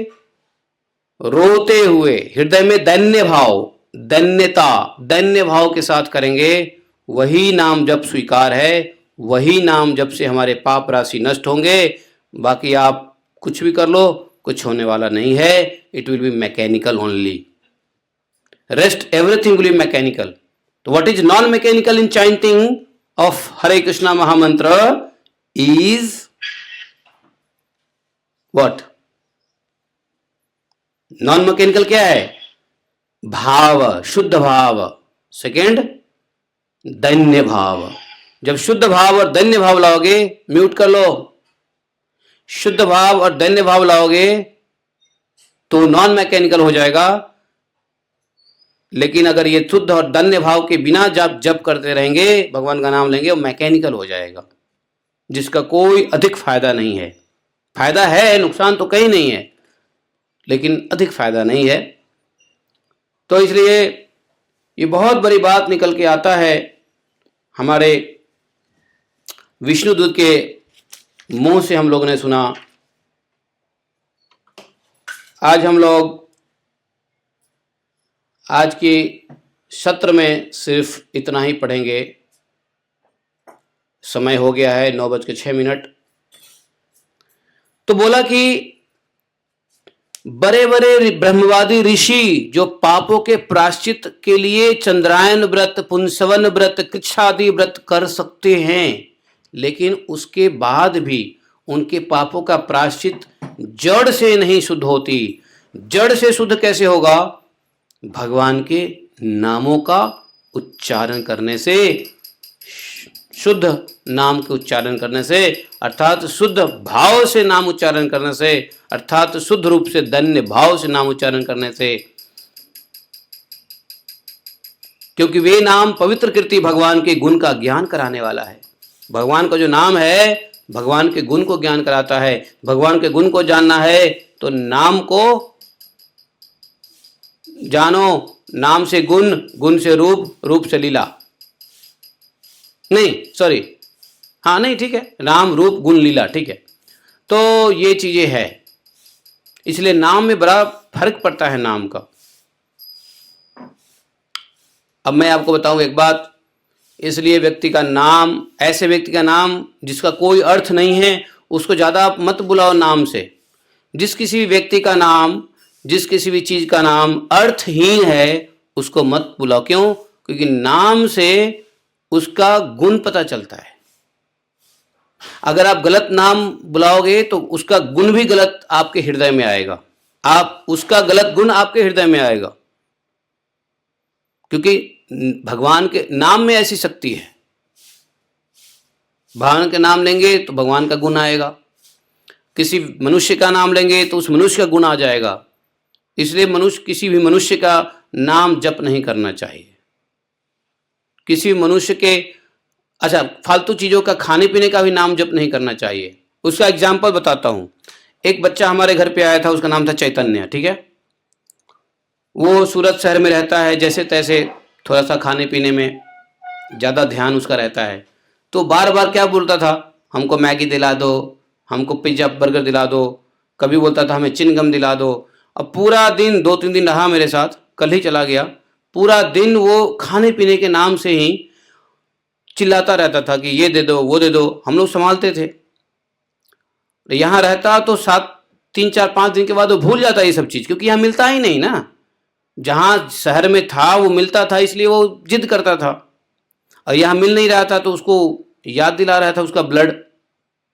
रोते हुए हृदय में दैन्य भाव, दैन्य भाव के साथ करेंगे, वही नाम जप स्वीकार है, वही नाम जप से हमारे पाप राशि नष्ट होंगे। बाकी आप कुछ भी कर लो, कुछ होने वाला नहीं है, it will be mechanical only, rest everything will be mechanical. तो what is non mechanical in chanting of Hare Krishna महामंत्र इज व्हाट, नॉन मैकेनिकल क्या है, भाव, शुद्ध भाव। सेकंड, दैन्य भाव। जब शुद्ध भाव और दैन्य भाव लाओगे, म्यूट कर लो, शुद्ध भाव और दैन्य भाव लाओगे तो नॉन मैकेनिकल हो जाएगा। लेकिन अगर ये शुद्ध और दैन्य भाव के बिना जप करते रहेंगे, भगवान का नाम लेंगे, वो मैकेनिकल हो जाएगा, जिसका कोई अधिक फायदा नहीं है। फायदा है, नुकसान तो कहीं नहीं है, लेकिन अधिक फायदा नहीं है। तो इसलिए ये बहुत बड़ी बात निकल के आता है हमारे विष्णुदूत के मुंह से, हम लोगों ने सुना। आज हम लोग आज के सत्र में सिर्फ इतना ही पढ़ेंगे, समय हो गया है 9:06। तो बोला कि बड़े बड़े ब्रह्मवादी ऋषि जो पापों के प्रायश्चित के लिए चंद्रायन व्रत, पुंसवन व्रत, कृच्छादि व्रत कर सकते हैं, लेकिन उसके बाद भी उनके पापों का प्रायश्चित जड़ से नहीं शुद्ध होती। जड़ से शुद्ध कैसे होगा? भगवान के नामों का उच्चारण करने से, शुद्ध नाम के उच्चारण करने से, अर्थात शुद्ध भाव से नाम उच्चारण करने से, अर्थात शुद्ध रूप से धन्य भाव से नाम उच्चारण करने से। क्योंकि वे नाम पवित्र कीर्ति भगवान के गुण का ज्ञान कराने वाला है। भगवान का जो नाम है भगवान के गुण को ज्ञान कराता है। भगवान के गुण को जानना है तो नाम को जानो, नाम से गुण, गुण से रूप, रूप से लीला, नहीं सॉरी, हाँ नहीं ठीक है, नाम रूप गुण लीला, ठीक है। तो ये चीजें है, इसलिए नाम में बड़ा फर्क पड़ता है नाम का। अब मैं आपको बताऊं एक बात, इसलिए व्यक्ति का नाम, ऐसे व्यक्ति का नाम जिसका कोई अर्थ नहीं है, उसको ज्यादा आप मत बुलाओ नाम से। जिस किसी व्यक्ति का नाम, जिस किसी भी चीज का नाम अर्थहीन है, उसको मत बुलाओ। क्यों? क्योंकि नाम से उसका गुण पता चलता है। अगर आप गलत नाम बुलाओगे तो उसका गुण भी गलत आपके हृदय में आएगा, आप उसका गलत गुण आपके हृदय में आएगा। क्योंकि भगवान के नाम में ऐसी शक्ति है, भगवान के नाम लेंगे तो भगवान का गुण आएगा, किसी मनुष्य का नाम लेंगे तो उस मनुष्य का गुण आ जाएगा। इसलिए मनुष्य, किसी भी मनुष्य का नाम जप नहीं करना चाहिए। किसी मनुष्य के, अच्छा फालतू चीजों का, खाने पीने का भी नाम जप नहीं करना चाहिए। उसका एग्जाम्पल बताता हूं। एक बच्चा हमारे घर पे आया था, उसका नाम था चैतन्य, ठीक है। वो सूरत शहर में रहता है, जैसे तैसे थोड़ा सा खाने पीने में ज्यादा ध्यान उसका रहता है। तो बार बार क्या बोलता था, हमको मैगी दिला दो, हमको पिज्जा बर्गर दिला दो, कभी बोलता था हमें चिनगम दिला दो। अब पूरा दिन 2-3 दिन रहा मेरे साथ, कल ही चला गया। पूरा दिन वो खाने पीने के नाम से ही चिल्लाता रहता था कि ये दे दो वो दे दो। हम लोग संभालते थे। यहाँ रहता तो 3-4-5 दिन के बाद वो भूल जाता ये सब चीज़, क्योंकि यहाँ मिलता ही नहीं ना। जहाँ शहर में था वो मिलता था, इसलिए वो जिद करता था, और यहाँ मिल नहीं रहा था तो उसको याद दिला रहा था उसका ब्लड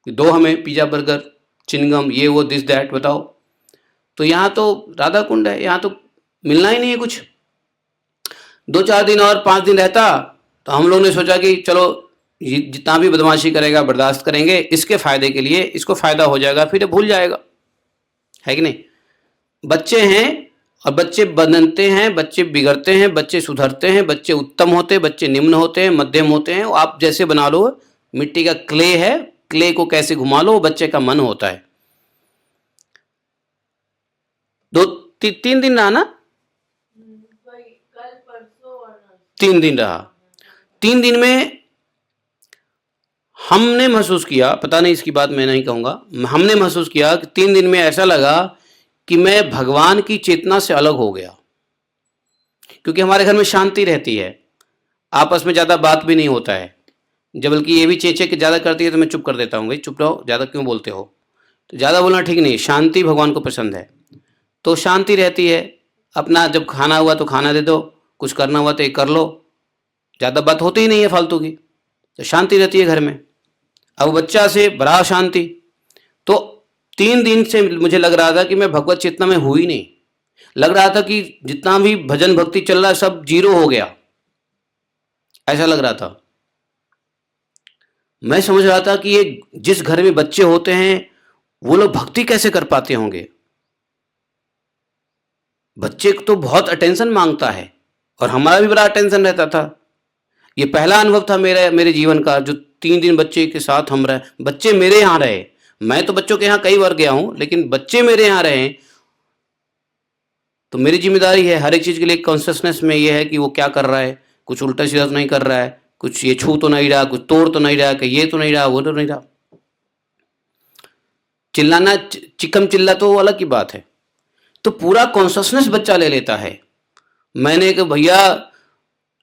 कि दो हमें पिज़्ज़ा बर्गर चिनगम ये वो दिस दैट बताओ। तो यहाँ तो राधा कुंड है, यहाँ तो मिलना ही नहीं है कुछ। 2-4 दिन और 5 दिन रहता तो हम लोग ने सोचा कि चलो ये जितना भी बदमाशी करेगा बर्दाश्त करेंगे, इसके फ़ायदे के लिए, इसको फ़ायदा हो जाएगा, फिर ये भूल जाएगा, है कि नहीं। बच्चे हैं और बच्चे बनते हैं, बच्चे बिगड़ते हैं, बच्चे सुधरते हैं, बच्चे उत्तम होते हैं, बच्चे निम्न होते हैं, मध्यम होते हैं। आप जैसे बना लो, मिट्टी का क्ले है, क्ले को कैसे घुमा लो, बच्चे का मन होता है। 2-3 दिन रहा ना, 3 दिन रहा। 3 दिन में हमने महसूस किया, पता नहीं इसकी बात मैं नहीं कहूँगा, हमने महसूस किया कि 3 दिन में ऐसा लगा कि मैं भगवान की चेतना से अलग हो गया। क्योंकि हमारे घर में शांति रहती है, आपस में ज़्यादा बात भी नहीं होता है। जब बल्कि ये भी चेचे के ज़्यादा करती है तो मैं चुप कर देता हूँ, भाई चुप रहो, ज़्यादा क्यों बोलते हो। तो ज़्यादा बोलना ठीक नहीं, शांति भगवान को पसंद है। तो शांति रहती है, अपना जब खाना हुआ तो खाना दे दो, कुछ करना हुआ तो ये कर लो, ज़्यादा बात होती ही नहीं है फालतू की, तो शांति रहती है घर में। अब बच्चा से बड़ा शांति। तो 3 दिन से मुझे लग रहा था कि मैं भगवत चेतना में हुई नहीं, लग रहा था कि जितना भी भजन भक्ति चल रहा है सब जीरो हो गया, ऐसा लग रहा था। मैं समझ रहा था कि ये जिस घर में बच्चे होते हैं वो लोग भक्ति कैसे कर पाते होंगे। बच्चे तो बहुत अटेंशन मांगता है और हमारा भी बड़ा अटेंशन रहता था। ये पहला अनुभव था मेरे जीवन का, जो 3 दिन बच्चे के साथ हम रहे, बच्चे मेरे यहाँ रहे। मैं तो बच्चों के यहाँ कई बार गया हूँ, लेकिन बच्चे मेरे यहाँ रहे तो मेरी जिम्मेदारी है हर एक चीज़ के लिए कॉन्शियसनेस में ये है कि वो क्या कर रहा है, कुछ उल्टा सीधा तो नहीं कर रहा है, कुछ ये छू तो नहीं रहा, कुछ तोड़ तो नहीं रहा, कि ये तो नहीं रहा, वो तो नहीं रहा। चिल्लाना चिकम चिल्ला तो वो अलग की बात है। तो पूरा कॉन्शियसनेस बच्चा ले लेता है। मैंने कहा भैया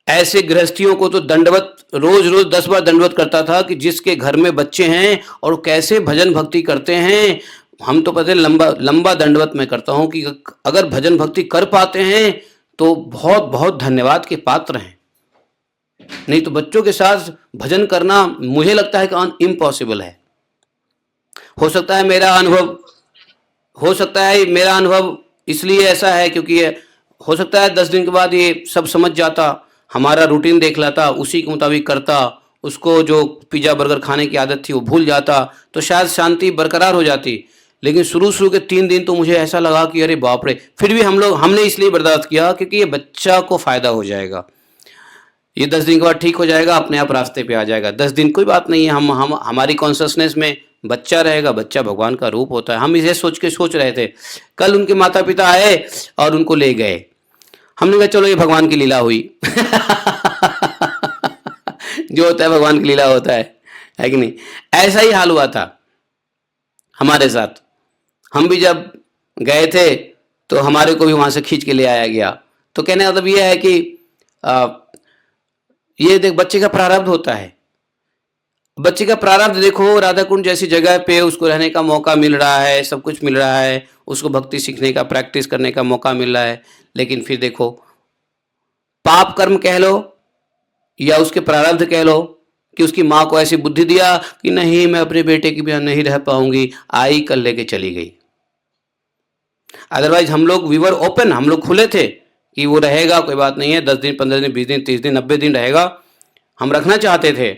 ऐसे गृहस्थियों को तो दंडवत, रोज रोज 10 बार दंडवत करता था कि जिसके घर में बच्चे हैं और कैसे भजन भक्ति करते हैं। हम तो पता है लंबा दंडवत मैं करता हूं कि अगर भजन भक्ति कर पाते हैं तो बहुत बहुत धन्यवाद के पात्र हैं, नहीं तो बच्चों के साथ भजन करना मुझे लगता है कि इम्पॉसिबल है। हो सकता है मेरा अनुभव इसलिए ऐसा है क्योंकि हो सकता है 10 दिन के बाद ये सब समझ जाता, हमारा रूटीन देख लाता, उसी के मुताबिक करता, उसको जो पिज़्ज़ा बर्गर खाने की आदत थी वो भूल जाता, तो शायद शांति बरकरार हो जाती। लेकिन शुरू के 3 दिन तो मुझे ऐसा लगा कि अरे बाप रे। फिर भी हमने इसलिए बर्दाश्त किया क्योंकि ये बच्चा को फ़ायदा हो जाएगा, ये 10 दिन के बाद ठीक हो जाएगा, अपने आप रास्ते पे आ जाएगा। 10 दिन कोई बात नहीं है, हम हमारी कॉन्शियसनेस में बच्चा रहेगा, बच्चा भगवान का रूप होता है। हम इसे सोच रहे थे। कल उनके माता पिता आए और उनको ले गए। हमने कहा चलो ये भगवान की लीला हुई जो होता है भगवान की लीला होता है कि नहीं। ऐसा ही हाल हुआ था हमारे साथ। हम भी जब गए थे तो हमारे को भी वहां से खींच के ले आया गया। तो कहने का मतलब ये है कि ये देख बच्चे का प्रारब्ध होता है। बच्चे का प्रारब्ध देखो, राधा कुंड जैसी जगह पे उसको रहने का मौका मिल रहा है, सब कुछ मिल रहा है, उसको भक्ति सीखने का, प्रैक्टिस करने का मौका मिल रहा है। लेकिन फिर देखो पाप कर्म कह लो या उसके प्रारब्ध कह लो कि उसकी माँ को ऐसी बुद्धि दिया कि नहीं मैं अपने बेटे के बिना नहीं रह पाऊंगी, आई कल लेके चली गई। अदरवाइज हम लोग वी वर ओपन, हम लोग खुले थे कि वो रहेगा, कोई बात नहीं है, 10 दिन 15 दिन 20 दिन 30 दिन 90 दिन रहेगा, हम रखना चाहते थे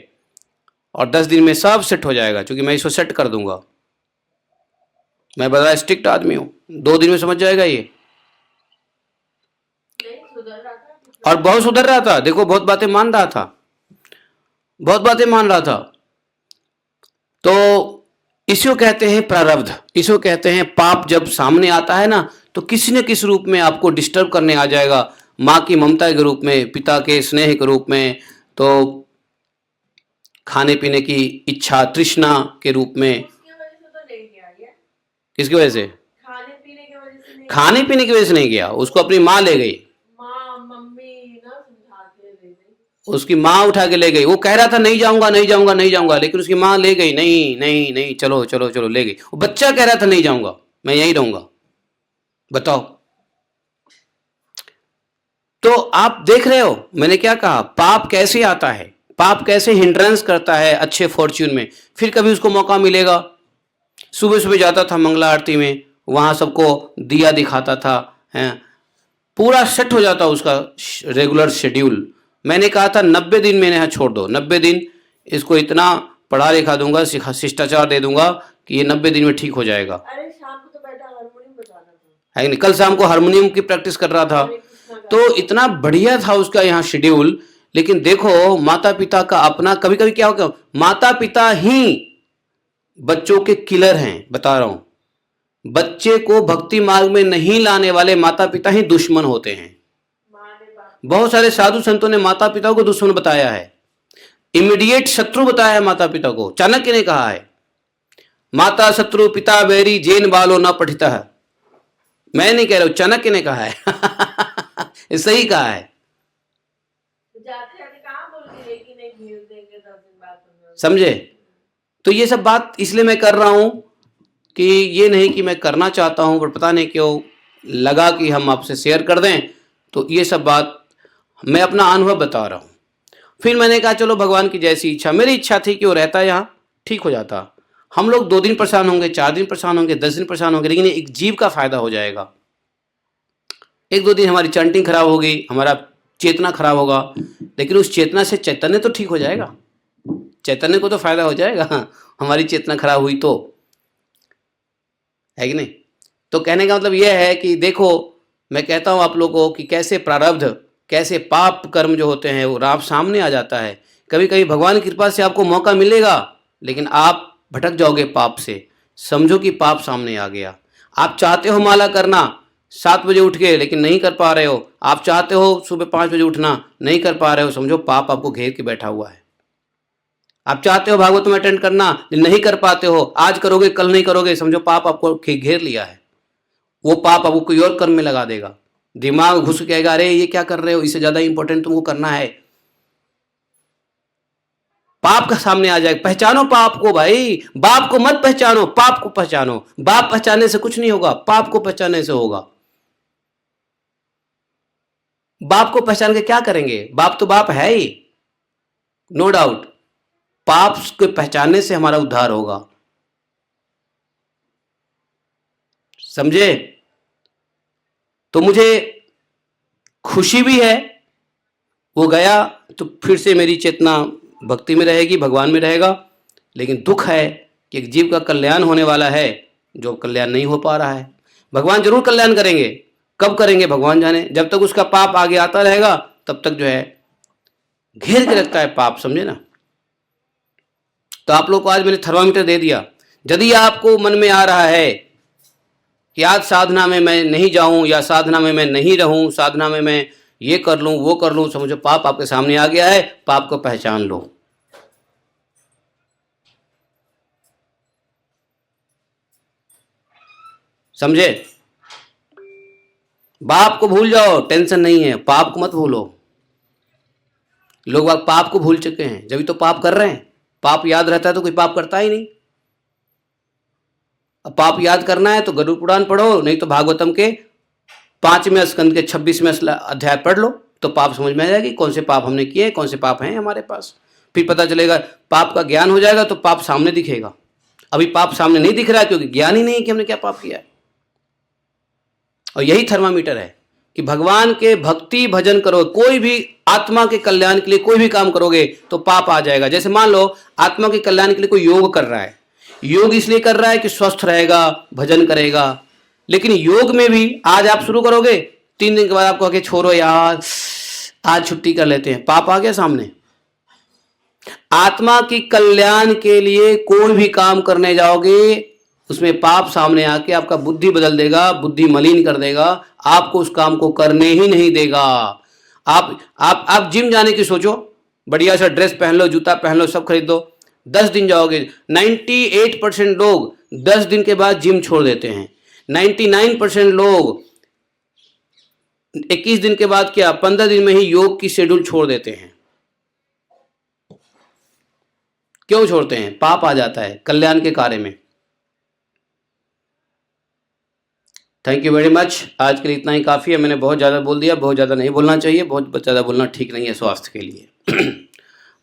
और 10 दिन में सब सेट हो जाएगा, क्योंकि मैं इसको सेट कर दूंगा। मैं बड़ा स्ट्रिक्ट आदमी हूँ, 2 दिन में समझ जाएगा ये। और बहुत सुधर रहा था, देखो बहुत बातें मान रहा था, बहुत बातें मान रहा था। तो इसको कहते हैं प्रारब्ध, इसको कहते हैं पाप। जब सामने आता है ना तो किसी न किसी रूप में आपको डिस्टर्ब करने आ जाएगा, माँ की ममता के रूप में, पिता के स्नेह के रूप में, तो खाने पीने की इच्छा तृष्णा के रूप में। किसकी वजह से? खाने पीने की वजह से नहीं। खाने पीने की वजह से नहीं गया, उसको अपनी माँ ले गई, माँ मम्मी ना समझा के ले गई। उसकी माँ उठा के ले गई। वो कह रहा था नहीं जाऊंगा नहीं जाऊंगा नहीं जाऊंगा, लेकिन उसकी माँ ले गई, नहीं नहीं नहीं चलो चलो चलो, ले गई। वो बच्चा कह रहा था नहीं जाऊंगा, मैं यहीं रहूंगा। बताओ। तो आप देख रहे हो मैंने क्या कहा, पाप कैसे आता है, पाप कैसे हिंड्रेंस करता है अच्छे फॉर्च्यून में। फिर कभी उसको मौका मिलेगा, सुबह सुबह जाता था मंगला आरती में, वहां सबको दिया दिखाता था, हैं, पूरा सेट हो जाता उसका रेगुलर शेड्यूल। मैंने कहा था 90 दिन मैंने यहाँ छोड़ दो, 90 दिन इसको इतना पढ़ा लिखा दूंगा, शिष्टाचार दे दूंगा कि ये 90 दिन में ठीक हो जाएगा। अरे शाम को तो बेटा हारमोनियम बजाना था, है नहीं, कल शाम को हारमोनियम की प्रैक्टिस कर रहा था। हरे कृष्णा का। तो इतना बढ़िया था उसका यहाँ शेड्यूल। लेकिन देखो माता पिता का अपना, कभी कभी क्या होगा, माता पिता ही बच्चों के किलर हैं, बता रहा हूं। बच्चे को भक्ति मार्ग में नहीं लाने वाले माता पिता ही दुश्मन होते हैं। माँ ने बाप बहुत सारे साधु संतों ने माता पिता को दुश्मन बताया है, इमीडिएट शत्रु बताया है माता पिता को। चाणक्य ने कहा है माता शत्रु पिता बैरी जैन बालो न पठिता है। मैं नहीं कह रहा हूं, चाणक्य ने कहा है ये सही कहा है। जाते जाते कहाँ बोल के गई कि नहीं भेज देंगे 10 दिन बाद 15 दिन। समझे? तो ये सब बात इसलिए मैं कर रहा हूं कि ये नहीं कि मैं करना चाहता हूं, पर पता नहीं क्यों लगा कि हम आपसे शेयर कर दें। तो ये सब बात मैं अपना अनुभव बता रहा हूं। फिर मैंने कहा चलो भगवान की जैसी इच्छा, मेरी इच्छा थी कि वो रहता यहाँ ठीक हो जाता। हम लोग 2 दिन परेशान होंगे, 4 दिन परेशान होंगे, 10 दिन परेशान होंगे, लेकिन एक जीव का फायदा हो जाएगा। 1-2 दिन हमारी चैंटिंग खराब होगी, हमारा चेतना खराब होगा, लेकिन उस चेतना से चैतन्य तो ठीक हो जाएगा, चैतन्य को तो फायदा हो जाएगा हमारी चेतना खराब हुई तो, है कि नहीं? तो कहने का मतलब यह है कि देखो मैं कहता हूं आप लोगों को कि कैसे प्रारब्ध, कैसे पाप कर्म जो होते हैं वो आप सामने आ जाता है। कभी कभी भगवान की कृपा से आपको मौका मिलेगा, लेकिन आप भटक जाओगे पाप से। समझो कि पाप सामने आ गया। आप चाहते हो माला करना 7 बजे उठ के, लेकिन नहीं कर पा रहे हो। आप चाहते हो सुबह 5 बजे उठना, नहीं कर पा रहे हो, समझो पाप आपको घेर के बैठा हुआ है। आप चाहते हो भागवत में अटेंड करना, नहीं कर पाते हो, आज करोगे कल नहीं करोगे, समझो पाप आपको घेर लिया है। वो पाप आपको कोई और कर्म में लगा देगा। दिमाग घुस के कहेगा अरे ये क्या कर रहे हो, इससे ज्यादा इंपॉर्टेंट तुमको करना है। पाप का सामने आ जाए। पहचानो पाप को भाई, बाप को मत पहचानो, पाप को पहचानो। बाप पहचानने से कुछ नहीं होगा, पाप को पहचानने से होगा। बाप को पहचान के क्या करेंगे, बाप तो बाप है ही, नो डाउट। पाप को पहचानने से हमारा उद्धार होगा, समझे? तो मुझे खुशी भी है वो गया तो फिर से मेरी चेतना भक्ति में रहेगी, भगवान में रहेगा। लेकिन दुख है कि एक जीव का कल्याण होने वाला है जो कल्याण नहीं हो पा रहा है। भगवान जरूर कल्याण करेंगे, कब करेंगे भगवान जाने। जब तक उसका पाप आगे आता रहेगा तब तक जो है घेर के रखता है पाप, समझे ना? तो आप लोग को आज मैंने थर्मामीटर दे दिया। यदि आपको मन में आ रहा है कि आज साधना में मैं नहीं जाऊं, या साधना में मैं नहीं रहूं, साधना में मैं ये कर लूं वो कर लूं, समझो पाप आपके सामने आ गया है। पाप को पहचान लो। समझे? बाप को भूल जाओ, टेंशन नहीं है, पाप को मत भूलो। लोग पाप को भूल चुके हैं, जब तो पाप कर रहे हैं। पाप याद रहता है तो कोई पाप करता ही नहीं। अब पाप याद करना है तो गरुड़ पुराण पढ़ो, नहीं तो भागवतम के 5वें स्कंद के 26वें अध्याय पढ़ लो, तो पाप समझ में आ जाएगी कौन से पाप हमने किए, कौन से पाप हैं हमारे पास। फिर पता चलेगा, पाप का ज्ञान हो जाएगा तो पाप सामने दिखेगा। अभी पाप सामने नहीं दिख रहा है क्योंकि ज्ञान ही नहीं है कि हमने क्या पाप किया है। और यही थर्मामीटर है कि भगवान के भक्ति भजन करो, कोई भी आत्मा के कल्याण के लिए कोई भी काम करोगे तो पाप आ जाएगा। जैसे मान लो आत्मा के कल्याण के लिए कोई योग कर रहा है, योग इसलिए कर रहा है कि स्वस्थ रहेगा, भजन करेगा। लेकिन योग में भी आज आप शुरू करोगे, 3 दिन के बाद आपको आके छोड़ो यार आज छुट्टी कर लेते हैं, पाप आ गया सामने। आत्मा की कल्याण के लिए कोई भी काम करने जाओगे उसमें पाप सामने आके आपका बुद्धि बदल देगा, बुद्धि मलिन कर देगा, आपको उस काम को करने ही नहीं देगा। आप जिम जाने की सोचो, बढ़िया सा ड्रेस पहन लो, जूता पहन लो, सब खरीद दो, 10 दिन जाओगे। 98% लोग 10 दिन के बाद जिम छोड़ देते हैं। 99% लोग 21 दिन के बाद क्या 15 दिन में ही योग की शेड्यूल छोड़ देते हैं। क्यों छोड़ते हैं? पाप आ जाता है कल्याण के कार्य में। Thank you very much. आज के लिए इतना ही काफ़ी है। मैंने बहुत ज़्यादा बोल दिया, बहुत ज़्यादा नहीं बोलना चाहिए, बहुत ज़्यादा बोलना ठीक नहीं है स्वास्थ्य के लिए।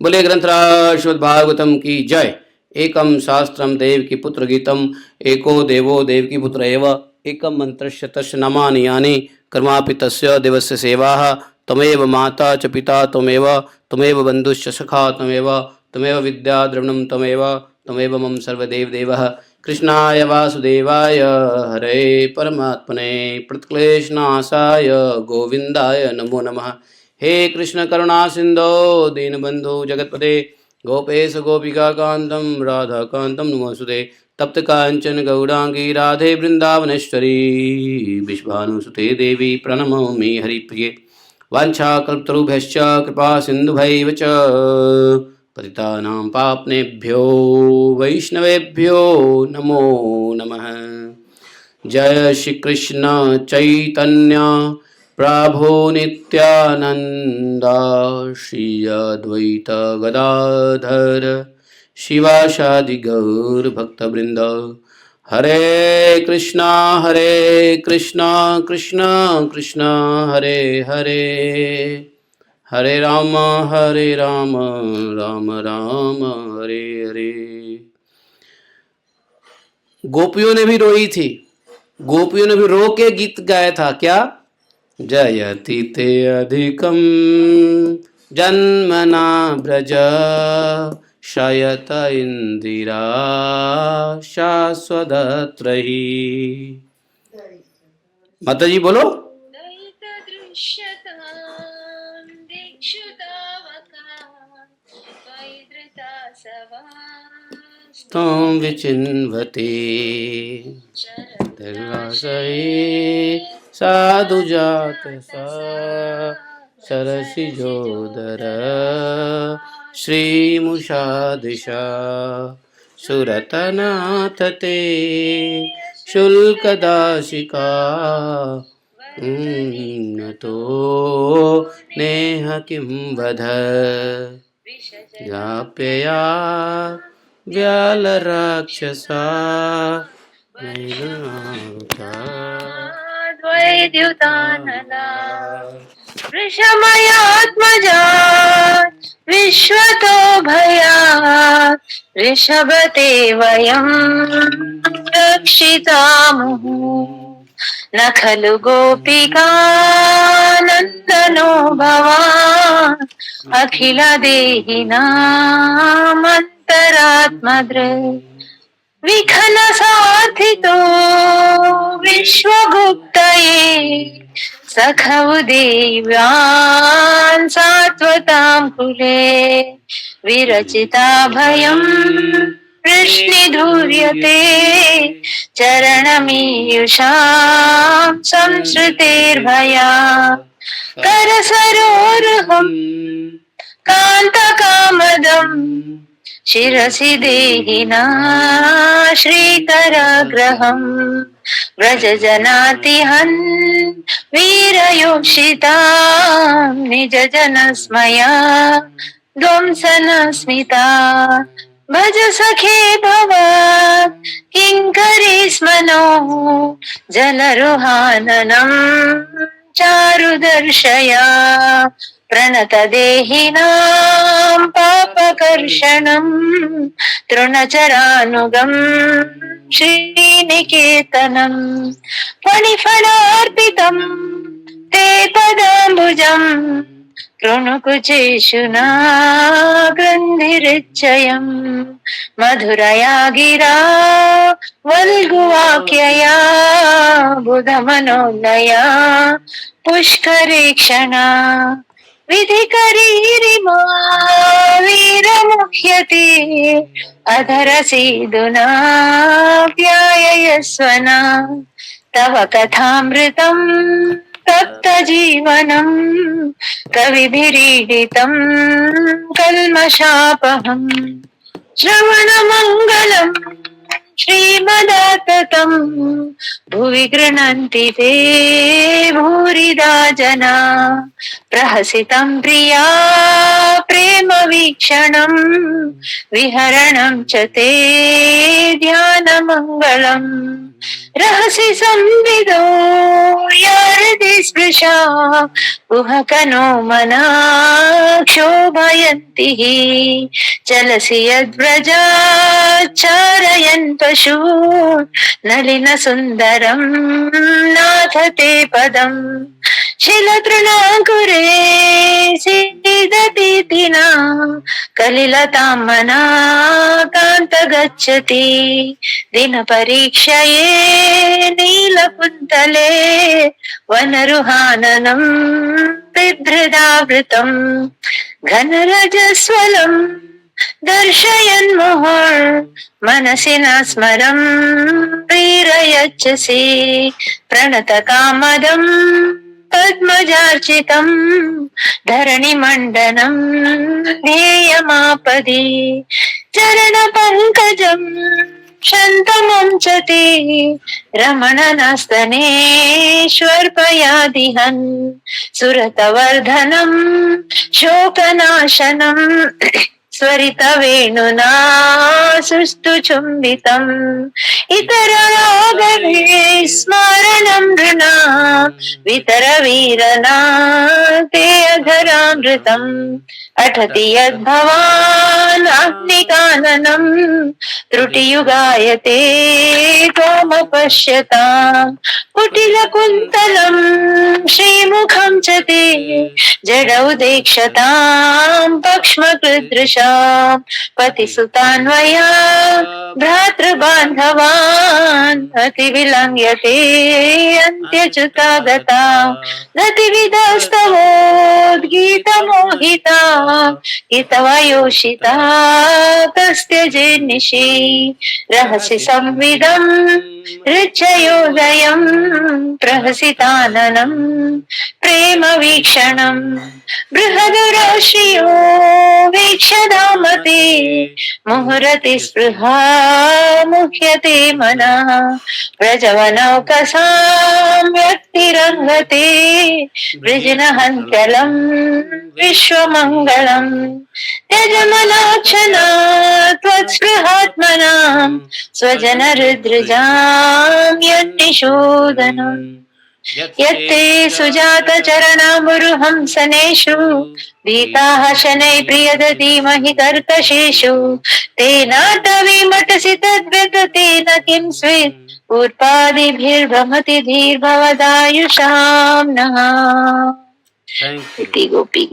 बोले ग्रंथराज श्रीमद् भागवतम की जय। एकम शास्त्रम देव की पुत्र गीतम, एको देवो देव की पुत्र एव, एकम मंत्रस्य तस्य नामानि यानि, कर्मापि तस्य देवस्य सेवाः, तमेव माता च पिता त्वमेव, तमेव बन्धुश्च सखा त्वमेव, तमेव विद्या द्रविणं त्वमेव, तमेव मम सर्वदेव देवः। कृष्णाय वासुदेवाय हरे परमात्मने प्रणतक्लेशनाशाय गोविंदाय नमो नमः। हे कृष्ण करुणा सिंधो दीनबंधु जगतपते गोपेश गोपिका कांतम राधा कांतम नमोस्तुते। तप्त कांचन गौरांगी राधे वृंदावनेश्वरी विश्वानुसुते देवी प्रणमोमि हरिप्रिये। वाञ्छाकल्पतरुभ्यश्च कृपा सिन्धुभैव च पतितानां पावनेभ्यो वैष्णवेभ्यो नमो नमः। जय श्री कृष्ण चैतन्य प्रभु नित्यानंद, श्री अद्वैत गदाधर शिवासादि गौर भक्तवृंद। हरे कृष्णा कृष्णा कृष्णा हरे हरे, हरे राम राम राम हरे हरे। गोपियों ने भी रोई थी, गोपियों ने भी रो के गीत गाया था। क्या? जयति ते अधिकम जन्मना ब्रज, शयत इंदिरा शाश्वतत्रयी। माता जी बोलो। त्वं विचिन्वते साधु जात सा सरसिजोदर, श्रीमुषादिशा सुरतनाथ ते शुल्कदाशिका, तो नेह किं वध व्याप्यया व्यालराक्षसा द्वैद्युतानला वृषमयात्मजा विश्वतो भयात्, ऋषभते वयं रक्षितामः। न खलु गोपिका नन्दनो भवान्, अखिल देहिनामन्तरात्मदृक्। विखन साधितो विश्वगुप्तये, सखौ देव्यान् सात्वतां कुले। विरचिता भयं वृष्णिधूर्यते, चरणमीयुषां संसृतेर्भया। करसरोरुहं कान्तकामदं, शिरसि देहिना श्रीकराग्रहम्। व्रजजनातिहन् वीरयोषिता, निजजनस्मया ध्वंसनस्मिता। भज सखे भव किङ्करी स्मनो, जलरुहाननं चारुदर्शया। प्रणतदेहिनां पापकर्षणं, तृणचरानुगं श्रीनिकेतनं। फणिफलार्पितं ते पदाम्बुजं, कृणुकुचेषु न गृन्धिरिच्चयम्। मधुरया गिरा वल्गुवाक्यया, बुधमनोलया पुष्करेक्षणा। विधिकरीरिमा वीरमुह्यते, अधरसीदुना व्याययस्वना। तव कथामृतं तप्तजीवनं, कविभिरीडितं कल्मषापहम्। श्रवणमङ्गलं श्रीमद् सततं भुवि गृह्णन्ति ते भूरिदा जना प्रहसितं प्रिया प्रेम वीक्षणं विहरणं च ते ध्यानमङ्गलम् रहसि संविदो यारति स्पृशा कुहकनो मना क्षोभयन्ति चलसि यद्व्रजा चारयन् पशून् नलिन सुन्दरं नाथ ते पदम् शिलतृणाङ्कुरे सीदति न कलिलतां मना कान्त गच्छति दिनपरीक्षये नीलकुन्तले वनरुहाननं बिभ्रदावृतम् घनरजस्वलं दर्शयन् मुहुर् मनसि न स्मरं प्रीरयच्छसि प्रणतकामदं पद्मजार्चितं धरणिमण्डनं ध्येयमापदि चरणपङ्कजं शन्तमं च ते रमणनस्तनेष्वर्पयादिहन् सुरतवर्धनं शोकनाशनं स्वरितवेणुना सुस्तु चुम्बितम् इतररागभे स्मरणं नृणा वितरवीरना ते अधरामृतम् अटति यद्भवान् अग्निकाननं त्रुटियुगायते त्वमपश्यताम् कुटिलकुन्तलं श्रीमुखं च ते जडौ देक्षतां पक्ष्मकृदृशाम् पतिसुतान्वया भ्रातृबान्धवान् अतिविलङ्घ्यते अन्त्यच्युतागता गतिविदस्तवोद्गीतमोहिता हितवयोषिता कस्त्यजेन्निशि रहसि संविदं ऋच्छयोदयं प्रहसिताननं प्रेम वीक्षणं बृहदुराश्रियो वीक्षधामते मुहुरति स्पृहा मुह्यते मनः व्रजवनौकसां व्यक्तिरङ्गते वृजनहन्त्यलं विश्वमङ्गलम् त्यजमनाक्षना त्वत्स्पृहात्मनां स्वजनहृद्रजां यन्निषूदनम् यत्ते सुजातचरणामुरुहंसनेषु भीताः शनैः प्रियदधीमहि कर्कशेषु तेनाटवीमटसि तद्व्यततेन किं स्वित् पूर्पादिभिर्भ्रमति धीर्भवदायुषां नः। Thank you. इति गोपी।